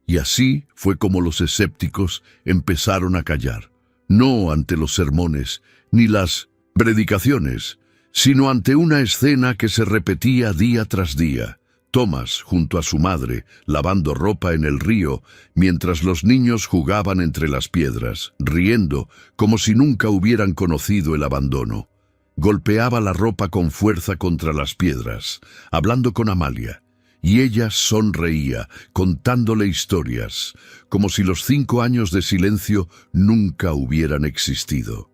Y así fue como los escépticos empezaron a callar, no ante los sermones ni las predicaciones, sino ante una escena que se repetía día tras día. Tomás, junto a su madre, lavando ropa en el río, mientras los niños jugaban entre las piedras, riendo como si nunca hubieran conocido el abandono. Golpeaba la ropa con fuerza contra las piedras, hablando con Amalia, y ella sonreía, contándole historias, como si los 5 años de silencio nunca hubieran existido.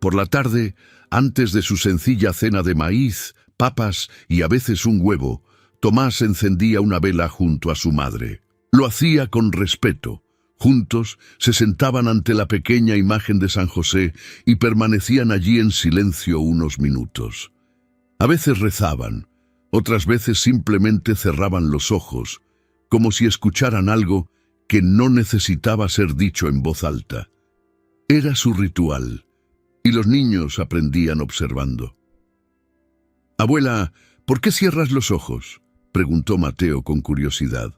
Por la tarde, antes de su sencilla cena de maíz, papas y a veces un huevo, Tomás encendía una vela junto a su madre. Lo hacía con respeto. Juntos se sentaban ante la pequeña imagen de San José y permanecían allí en silencio unos minutos. A veces rezaban, otras veces simplemente cerraban los ojos, como si escucharan algo que no necesitaba ser dicho en voz alta. Era su ritual, y los niños aprendían observando. «Abuela, ¿por qué cierras los ojos?», preguntó Mateo con curiosidad.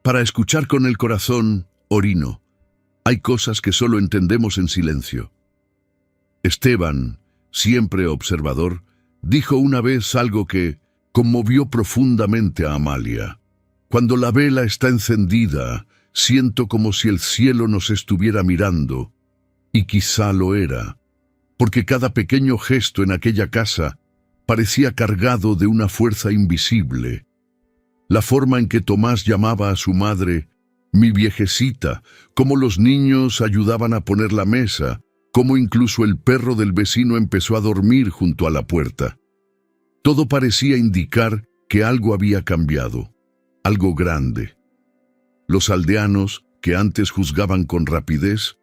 «Para escuchar con el corazón, orino. Hay cosas que solo entendemos en silencio». Esteban, siempre observador, dijo una vez algo que conmovió profundamente a Amalia. «Cuando la vela está encendida, siento como si el cielo nos estuviera mirando, y quizá lo era. porque cada pequeño gesto en aquella casa parecía cargado de una fuerza invisible. La forma en que Tomás llamaba a su madre «mi viejecita», cómo los niños ayudaban a poner la mesa, cómo incluso el perro del vecino empezó a dormir junto a la puerta. Todo parecía indicar que algo había cambiado, algo grande. Los aldeanos, que antes juzgaban con rapidez,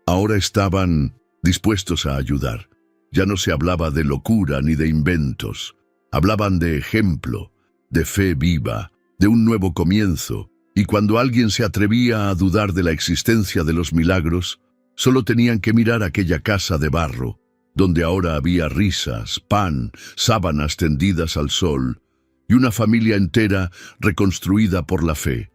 ahora estaban dispuestos a ayudar. Ya no se hablaba de locura ni de inventos. Hablaban de ejemplo, de fe viva, de un nuevo comienzo, y cuando alguien se atrevía a dudar de la existencia de los milagros, solo tenían que mirar aquella casa de barro, donde ahora había risas, pan, sábanas tendidas al sol, y una familia entera reconstruida por la fe.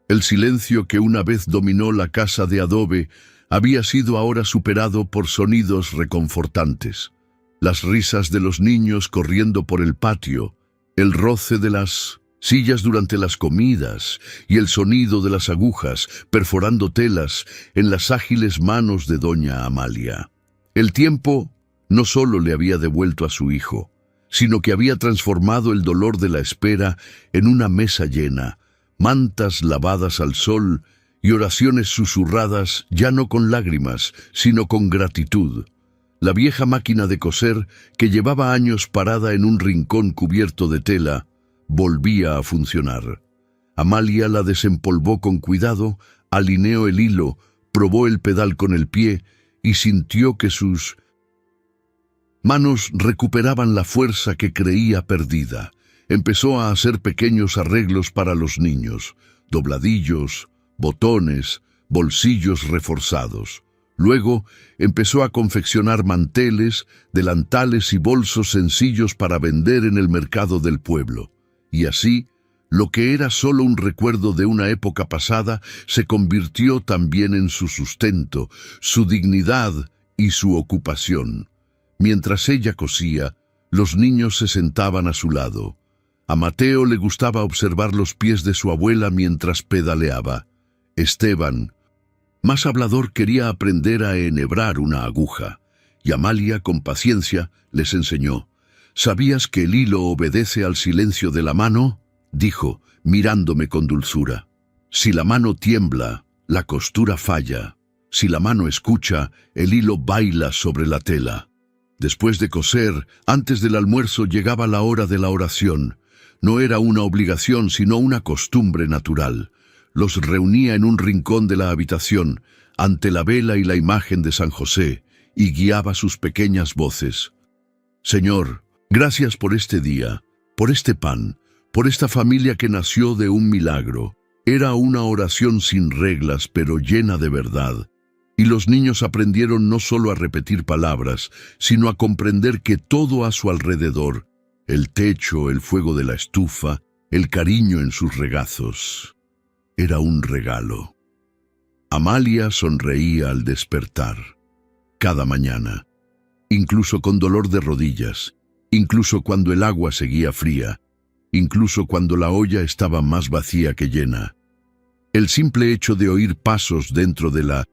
El silencio que una vez dominó la casa de adobe había sido ahora superado por sonidos reconfortantes. Las risas de los niños corriendo por el patio, el roce de las sillas durante las comidas y el sonido de las agujas perforando telas en las ágiles manos de doña Amalia. El tiempo no solo le había devuelto a su hijo, sino que había transformado el dolor de la espera en una mesa llena, mantas lavadas al sol y oraciones susurradas ya no con lágrimas, sino con gratitud. La vieja máquina de coser, que llevaba años parada en un rincón cubierto de tela, volvía a funcionar. Amalia la desempolvó con cuidado, alineó el hilo, probó el pedal con el pie y sintió que sus manos recuperaban la fuerza que creía perdida. Empezó a hacer pequeños arreglos para los niños, dobladillos, botones, bolsillos reforzados. Luego empezó a confeccionar manteles, delantales y bolsos sencillos para vender en el mercado del pueblo. Y así, lo que era solo un recuerdo de una época pasada se convirtió también en su sustento, su dignidad y su ocupación. Mientras ella cosía, los niños se sentaban a su lado. A Mateo le gustaba observar los pies de su abuela mientras pedaleaba. Esteban, más hablador, quería aprender a enhebrar una aguja, y Amalia, con paciencia, les enseñó. «¿Sabías que el hilo obedece al silencio de la mano?», dijo, mirándome con dulzura. «Si la mano tiembla, la costura falla. Si la mano escucha, el hilo baila sobre la tela». Después de coser, antes del almuerzo llegaba la hora de la oración. No era una obligación, sino una costumbre natural. Los reunía en un rincón de la habitación, ante la vela y la imagen de San José, y guiaba sus pequeñas voces. «Señor, gracias por este día, por este pan, por esta familia que nació de un milagro». Era una oración sin reglas, pero llena de verdad. Y los niños aprendieron no solo a repetir palabras, sino a comprender que todo a su alrededor, el techo, el fuego de la estufa, el cariño en sus regazos, era un regalo. Amalia sonreía al despertar, cada mañana, incluso con dolor de rodillas, incluso cuando el agua seguía fría, incluso cuando la olla estaba más vacía que llena. El simple hecho de oír pasos dentro de la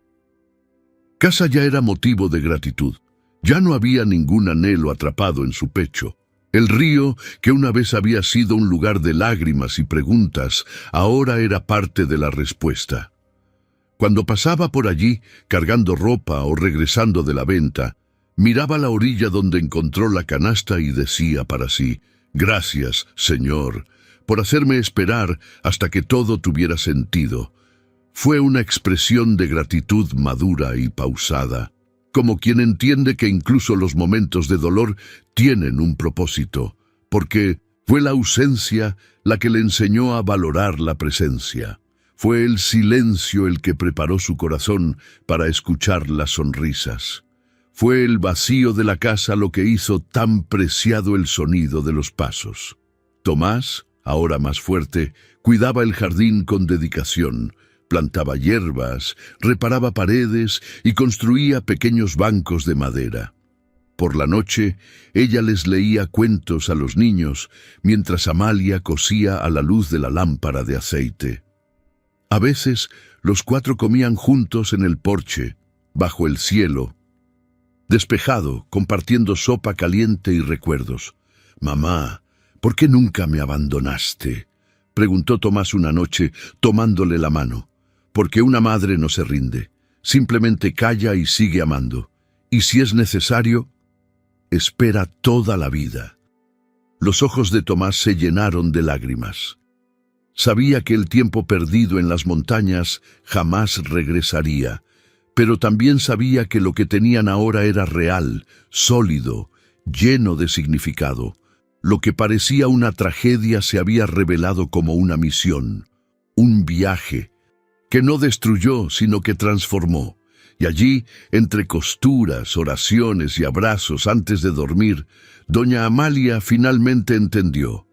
casa ya era motivo de gratitud. Ya no había ningún anhelo atrapado en su pecho. El río, que una vez había sido un lugar de lágrimas y preguntas, ahora era parte de la respuesta. Cuando pasaba por allí, cargando ropa o regresando de la venta, miraba la orilla donde encontró la canasta y decía para sí: «Gracias, Señor, por hacerme esperar hasta que todo tuviera sentido». Fue una expresión de gratitud madura y pausada, como quien entiende que incluso los momentos de dolor tienen un propósito, porque fue la ausencia la que le enseñó a valorar la presencia. Fue el silencio el que preparó su corazón para escuchar las sonrisas. Fue el vacío de la casa lo que hizo tan preciado el sonido de los pasos. Tomás, ahora más fuerte, cuidaba el jardín con dedicación. Plantaba hierbas, reparaba paredes y construía pequeños bancos de madera. Por la noche, ella les leía cuentos a los niños, mientras Amalia cosía a la luz de la lámpara de aceite. A veces, los cuatro comían juntos en el porche, bajo el cielo, despejado, compartiendo sopa caliente y recuerdos. «Mamá, ¿por qué nunca me abandonaste?», preguntó Tomás una noche, tomándole la mano. «Porque una madre no se rinde, simplemente calla y sigue amando. Y si es necesario, espera toda la vida». Los ojos de Tomás se llenaron de lágrimas. Sabía que el tiempo perdido en las montañas jamás regresaría, pero también sabía que lo que tenían ahora era real, sólido, lleno de significado. Lo que parecía una tragedia se había revelado como una misión, un viaje, que no destruyó, sino que transformó. Y allí, entre costuras, oraciones y abrazos antes de dormir, doña Amalia finalmente entendió.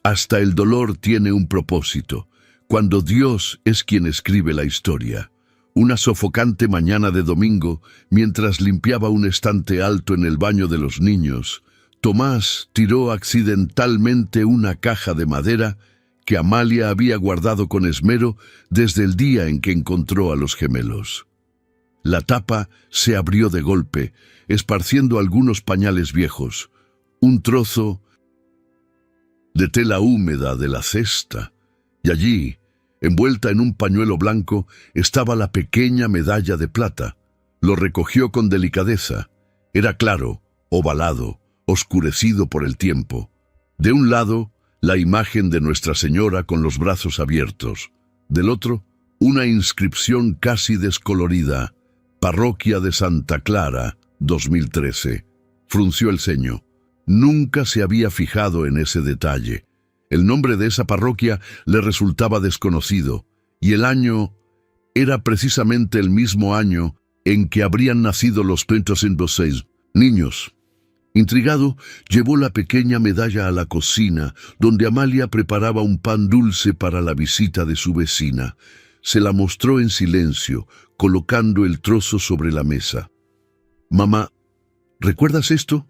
Hasta el dolor tiene un propósito, cuando Dios es quien escribe la historia. Una sofocante mañana de domingo, mientras limpiaba un estante alto en el baño de los niños, Tomás tiró accidentalmente una caja de madera que Amalia había guardado con esmero desde el día en que encontró a los gemelos. La tapa se abrió de golpe, esparciendo algunos pañales viejos, un trozo de tela húmeda de la cesta, y allí, envuelta en un pañuelo blanco, estaba la pequeña medalla de plata. Lo recogió con delicadeza. Era claro, ovalado, oscurecido por el tiempo. De un lado, la imagen de Nuestra Señora con los brazos abiertos. Del otro, una inscripción casi descolorida: Parroquia de Santa Clara, 2013. Frunció el ceño. Nunca se había fijado en ese detalle. El nombre de esa parroquia le resultaba desconocido, y el año era precisamente el mismo año en que habrían nacido los 36 niños. Intrigado, llevó la pequeña medalla a la cocina, donde Amalia preparaba un pan dulce para la visita de su vecina. Se la mostró en silencio, colocando el trozo sobre la mesa. «Mamá, ¿recuerdas esto?».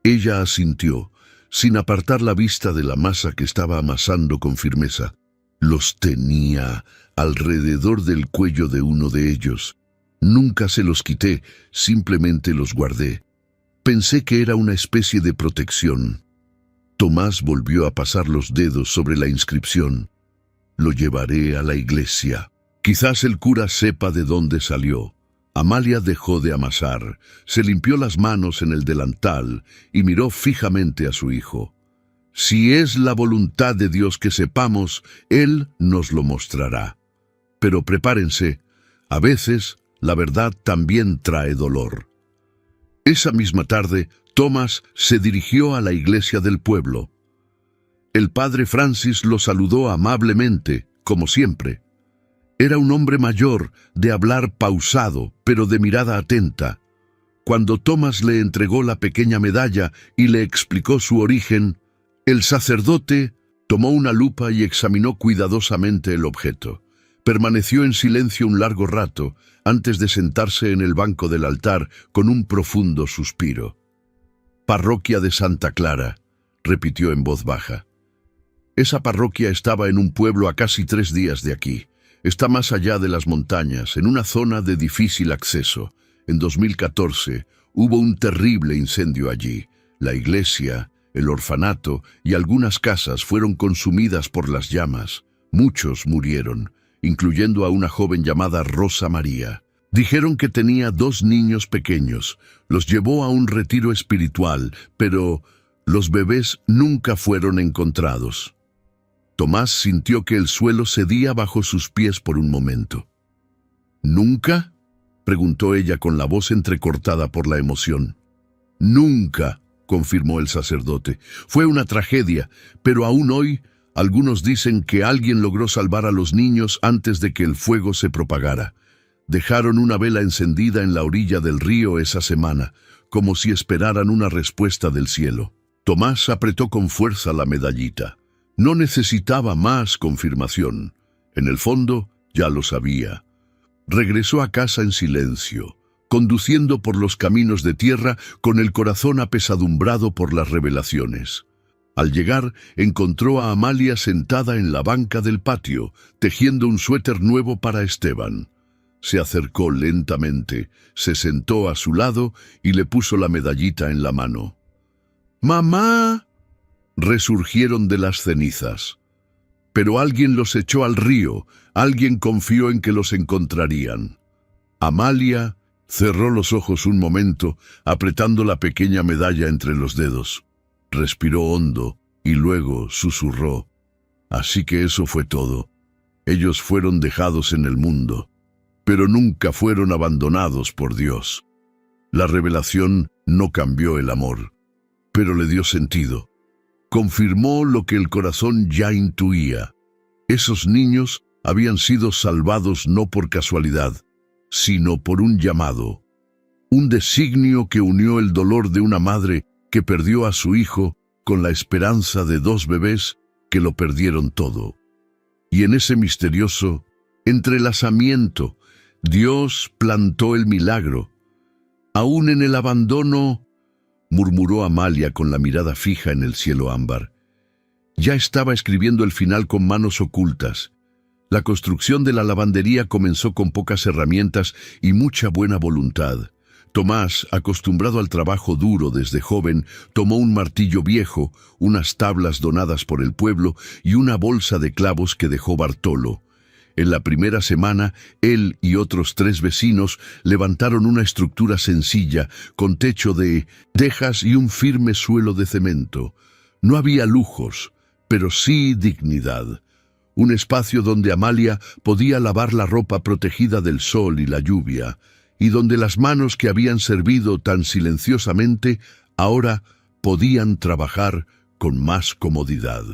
Ella asintió, sin apartar la vista de la masa que estaba amasando con firmeza. Los tenía alrededor del cuello de uno de ellos. Nunca se los quité, simplemente los guardé. Pensé que era una especie de protección. Tomás volvió a pasar los dedos sobre la inscripción. «Lo llevaré a la iglesia. Quizás el cura sepa de dónde salió». Amalia dejó de amasar, se limpió las manos en el delantal y miró fijamente a su hijo. «Si es la voluntad de Dios que sepamos, Él nos lo mostrará. Pero prepárense, a veces la verdad también trae dolor». Esa misma tarde, Tomás se dirigió a la iglesia del pueblo. El padre Francis lo saludó amablemente, como siempre. Era un hombre mayor, de hablar pausado, pero de mirada atenta. Cuando Tomás le entregó la pequeña medalla y le explicó su origen, el sacerdote tomó una lupa y examinó cuidadosamente el objeto. Permaneció en silencio un largo rato, antes de sentarse en el banco del altar con un profundo suspiro. «Parroquia de Santa Clara», repitió en voz baja. Esa parroquia estaba en un pueblo a casi 3 días de aquí. Está más allá de las montañas, en una zona de difícil acceso. En 2014 hubo un terrible incendio allí. La iglesia, el orfanato y algunas casas fueron consumidas por las llamas. Muchos murieron, incluyendo a una joven llamada Rosa María. Dijeron que tenía 2 niños pequeños. Los llevó a un retiro espiritual, pero los bebés nunca fueron encontrados. Tomás sintió que el suelo cedía bajo sus pies por un momento. «¿Nunca?», preguntó ella con la voz entrecortada por la emoción. «Nunca», confirmó el sacerdote. «Fue una tragedia, pero aún hoy algunos dicen que alguien logró salvar a los niños antes de que el fuego se propagara. Dejaron una vela encendida en la orilla del río esa semana, como si esperaran una respuesta del cielo». Tomás apretó con fuerza la medallita. No necesitaba más confirmación. En el fondo, ya lo sabía. Regresó a casa en silencio, conduciendo por los caminos de tierra con el corazón apesadumbrado por las revelaciones. Al llegar, encontró a Amalia sentada en la banca del patio, tejiendo un suéter nuevo para Esteban. se acercó lentamente, se sentó a su lado y le puso la medallita en la mano. ¡Mamá! Resurgieron de las cenizas. Pero alguien los echó al río, alguien confió en que los encontrarían. Amalia cerró los ojos un momento, apretando la pequeña medalla entre los dedos. Respiró hondo y luego susurró. Así que eso fue todo. Ellos fueron dejados en el mundo, pero nunca fueron abandonados por Dios. La revelación no cambió el amor, pero le dio sentido. Confirmó lo que el corazón ya intuía. Esos niños habían sido salvados no por casualidad, sino por un llamado, un designio que unió el dolor de una madre que perdió a su hijo con la esperanza de dos bebés que lo perdieron todo. Y en ese misterioso entrelazamiento, Dios plantó el milagro. Aún en el abandono, murmuró Amalia con la mirada fija en el cielo ámbar. Ya estaba escribiendo el final con manos ocultas. La construcción de la lavandería comenzó con pocas herramientas y mucha buena voluntad. Tomás, acostumbrado al trabajo duro desde joven, tomó un martillo viejo, unas tablas donadas por el pueblo y una bolsa de clavos que dejó Bartolo. En la primera semana, él y otros 3 vecinos levantaron una estructura sencilla, con techo de tejas y un firme suelo de cemento. No había lujos, pero sí dignidad. Un espacio donde Amalia podía lavar la ropa protegida del sol y la lluvia, y donde las manos que habían servido tan silenciosamente ahora podían trabajar con más comodidad.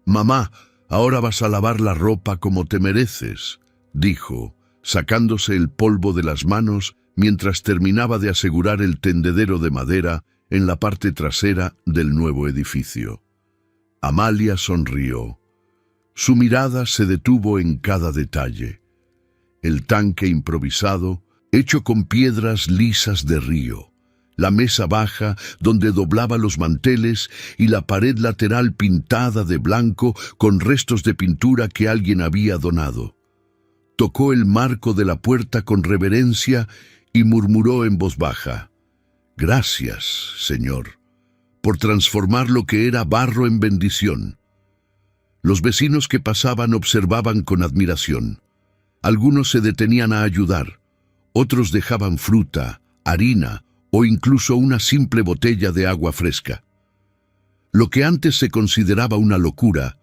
«Mamá, ahora vas a lavar la ropa como te mereces», dijo, sacándose el polvo de las manos mientras terminaba de asegurar el tendedero de madera en la parte trasera del nuevo edificio. Amalia sonrió. Su mirada se detuvo en cada detalle. El tanque improvisado, hecho con piedras lisas de río, la mesa baja donde doblaba los manteles y la pared lateral pintada de blanco con restos de pintura que alguien había donado. Tocó el marco de la puerta con reverencia y murmuró en voz baja: «Gracias, Señor, por transformar lo que era barro en bendición». Los vecinos que pasaban observaban con admiración. Algunos se detenían a ayudar, otros dejaban fruta, harina o incluso una simple botella de agua fresca. Lo que antes se consideraba una locura,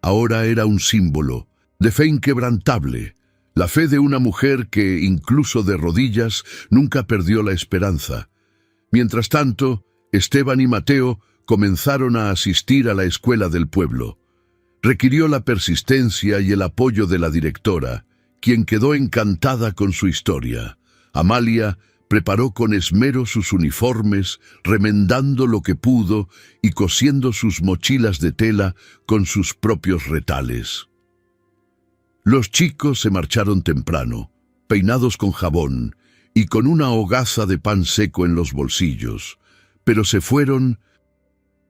ahora era un símbolo de fe inquebrantable, la fe de una mujer que, incluso de rodillas, nunca perdió la esperanza. Mientras tanto, Esteban y Mateo comenzaron a asistir a la escuela del pueblo. Requirió la persistencia y el apoyo de la directora, quien quedó encantada con su historia. Amalia preparó con esmero sus uniformes, remendando lo que pudo y cosiendo sus mochilas de tela con sus propios retales. Los chicos se marcharon temprano, peinados con jabón y con una hogaza de pan seco en los bolsillos, pero se fueron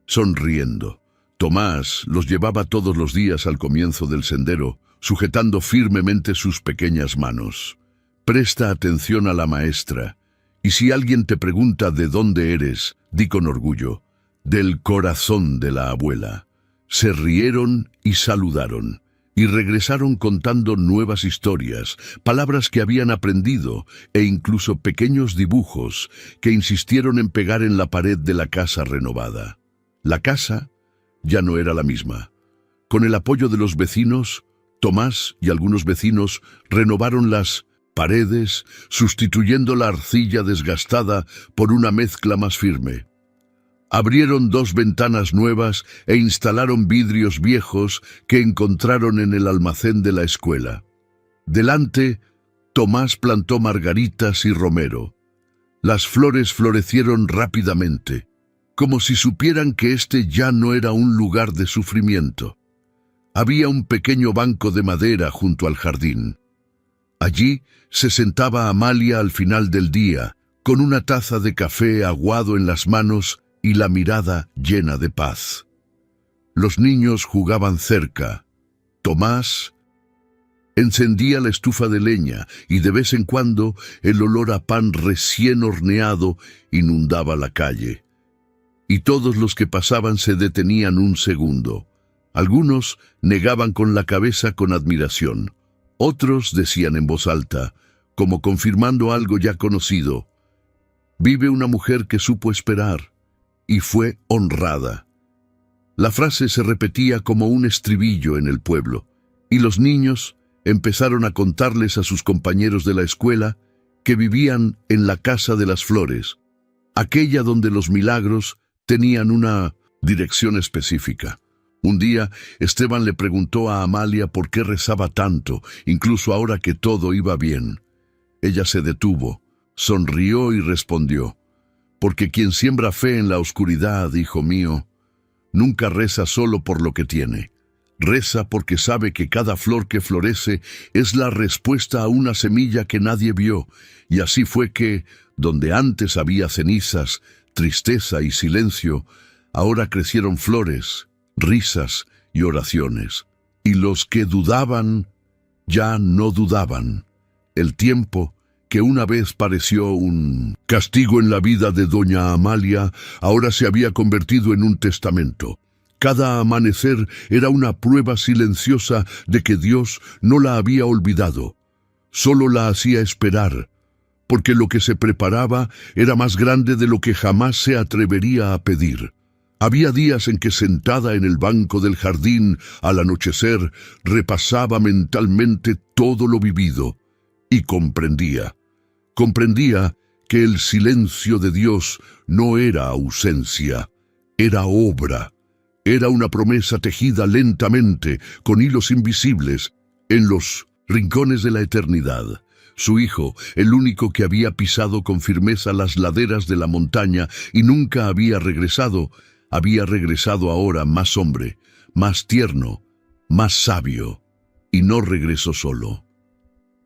sonriendo. Tomás los llevaba todos los días al comienzo del sendero, sujetando firmemente sus pequeñas manos. Presta atención a la maestra, y si alguien te pregunta de dónde eres, di con orgullo, del corazón de la abuela. Se rieron y saludaron, y regresaron contando nuevas historias, palabras que habían aprendido, e incluso pequeños dibujos que insistieron en pegar en la pared de la casa renovada. La casa ya no era la misma. Con el apoyo de los vecinos, Tomás y algunos vecinos renovaron las paredes, sustituyendo la arcilla desgastada por una mezcla más firme. Abrieron 2 ventanas nuevas e instalaron vidrios viejos que encontraron en el almacén de la escuela. Delante, Tomás plantó margaritas y romero. Las flores florecieron rápidamente, como si supieran que este ya no era un lugar de sufrimiento. Había un pequeño banco de madera junto al jardín. Allí se sentaba Amalia al final del día, con una taza de café aguado en las manos y la mirada llena de paz. Los niños jugaban cerca. Tomás Encendía la estufa de leña y de vez en cuando el olor a pan recién horneado inundaba la calle. Y todos los que pasaban se detenían un segundo. Algunos negaban con la cabeza con admiración. Otros decían en voz alta, como confirmando algo ya conocido: «Vive una mujer que supo esperar y fue honrada». La frase se repetía como un estribillo en el pueblo, y los niños empezaron a contarles a sus compañeros de la escuela que vivían en la Casa de las Flores, aquella donde los milagros tenían una dirección específica. Un día, Esteban le preguntó a Amalia por qué rezaba tanto, incluso ahora que todo iba bien. Ella se detuvo, sonrió y respondió: «Porque quien siembra fe en la oscuridad, hijo mío, nunca reza solo por lo que tiene. Reza porque sabe que cada flor que florece es la respuesta a una semilla que nadie vio, y así fue que, donde antes había cenizas, tristeza y silencio, ahora crecieron flores, risas y oraciones. Y los que dudaban, ya no dudaban. El tiempo, que una vez pareció un castigo en la vida de doña Amalia, ahora se había convertido en un testamento. Cada amanecer era una prueba silenciosa de que Dios no la había olvidado, solo la hacía esperar, porque lo que se preparaba era más grande de lo que jamás se atrevería a pedir. Había días en que, sentada en el banco del jardín al anochecer, repasaba mentalmente todo lo vivido y comprendía que el silencio de Dios no era ausencia, era obra. Era una promesa tejida lentamente, con hilos invisibles, en los rincones de la eternidad. Su hijo, el único que había pisado con firmeza las laderas de la montaña y nunca había regresado ahora más hombre, más tierno, más sabio. Y no regresó solo.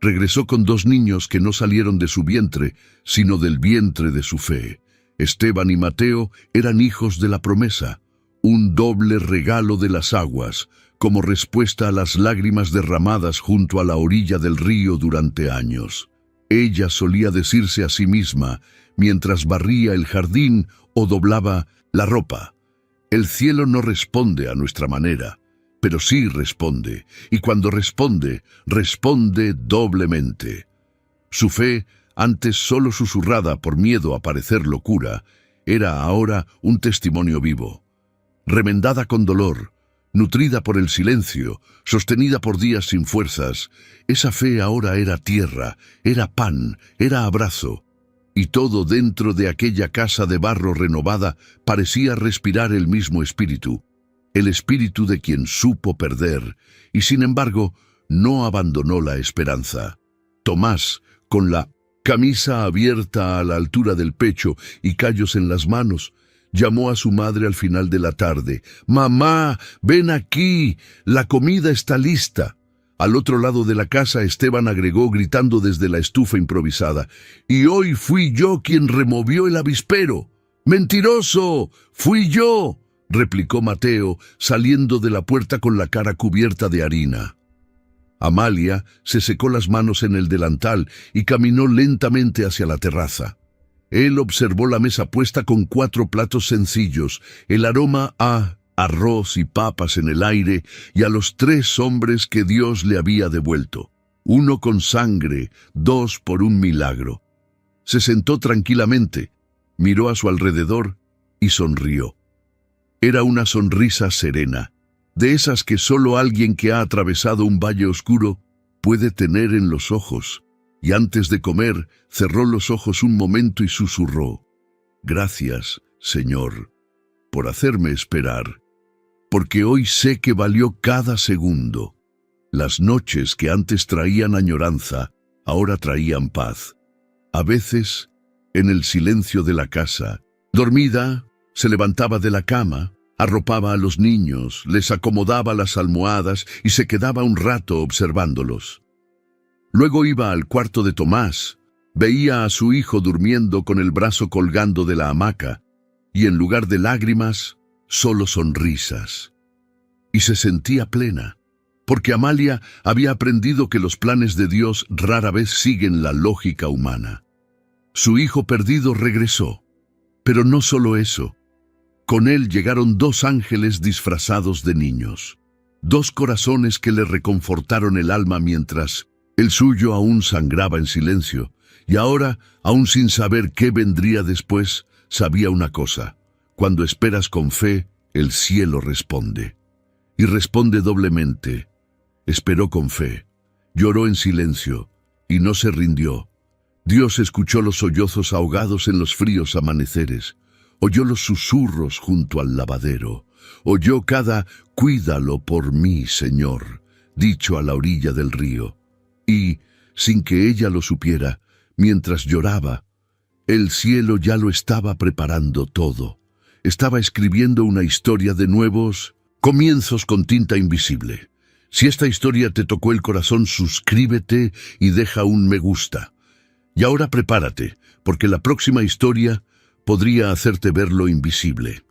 Regresó con 2 niños que no salieron de su vientre, sino del vientre de su fe. Esteban y Mateo eran hijos de la promesa, un doble regalo de las aguas, como respuesta a las lágrimas derramadas junto a la orilla del río durante años. Ella solía decirse a sí misma, mientras barría el jardín o doblaba la ropa: «El cielo no responde a nuestra manera, pero sí responde, y cuando responde, responde doblemente». Su fe, antes solo susurrada por miedo a parecer locura, era ahora un testimonio vivo. Remendada con dolor, nutrida por el silencio, sostenida por días sin fuerzas, esa fe ahora era tierra, era pan, era abrazo, y todo dentro de aquella casa de barro renovada parecía respirar el mismo espíritu, el espíritu de quien supo perder, y sin embargo no abandonó la esperanza. Tomás, con la camisa abierta a la altura del pecho y callos en las manos, llamó a su madre al final de la tarde: «Mamá, ven aquí, la comida está lista». Al otro lado de la casa, Esteban agregó, gritando desde la estufa improvisada: «Y hoy fui yo quien removió el avispero». «¡Mentiroso! ¡Fui yo!», replicó Mateo, saliendo de la puerta con la cara cubierta de harina. Amalia se secó las manos en el delantal y caminó lentamente hacia la terraza. Él observó la mesa puesta con 4 platos sencillos, el aroma a arroz y papas en el aire, y a los 3 hombres que Dios le había devuelto, 1 con sangre, 2 por un milagro. Se sentó tranquilamente, miró a su alrededor y sonrió. Era una sonrisa serena, de esas que solo alguien que ha atravesado un valle oscuro puede tener en los ojos. Y antes de comer, cerró los ojos un momento y susurró: «Gracias, Señor, por hacerme esperar, porque hoy sé que valió cada segundo». Las noches que antes traían añoranza, ahora traían paz. A veces, en el silencio de la casa, dormida, se levantaba de la cama, arropaba a los niños, les acomodaba las almohadas y se quedaba un rato observándolos. Luego iba al cuarto de Tomás, veía a su hijo durmiendo con el brazo colgando de la hamaca, y en lugar de lágrimas, solo sonrisas. Y se sentía plena, porque Amalia había aprendido que los planes de Dios rara vez siguen la lógica humana. Su hijo perdido regresó, pero no solo eso. Con él llegaron 2 ángeles disfrazados de niños, 2 corazones que le reconfortaron el alma mientras el suyo aún sangraba en silencio, y ahora, aún sin saber qué vendría después, sabía una cosa: cuando esperas con fe, el cielo responde. Y responde doblemente. Esperó con fe, lloró en silencio, y no se rindió. Dios escuchó los sollozos ahogados en los fríos amaneceres, oyó los susurros junto al lavadero, oyó cada «cuídalo por mí, Señor», dicho a la orilla del río. Y, sin que ella lo supiera, mientras lloraba, el cielo ya lo estaba preparando todo. Estaba escribiendo una historia de nuevos comienzos con tinta invisible. Si esta historia te tocó el corazón, suscríbete y deja un me gusta. Y ahora prepárate, porque la próxima historia podría hacerte ver lo invisible.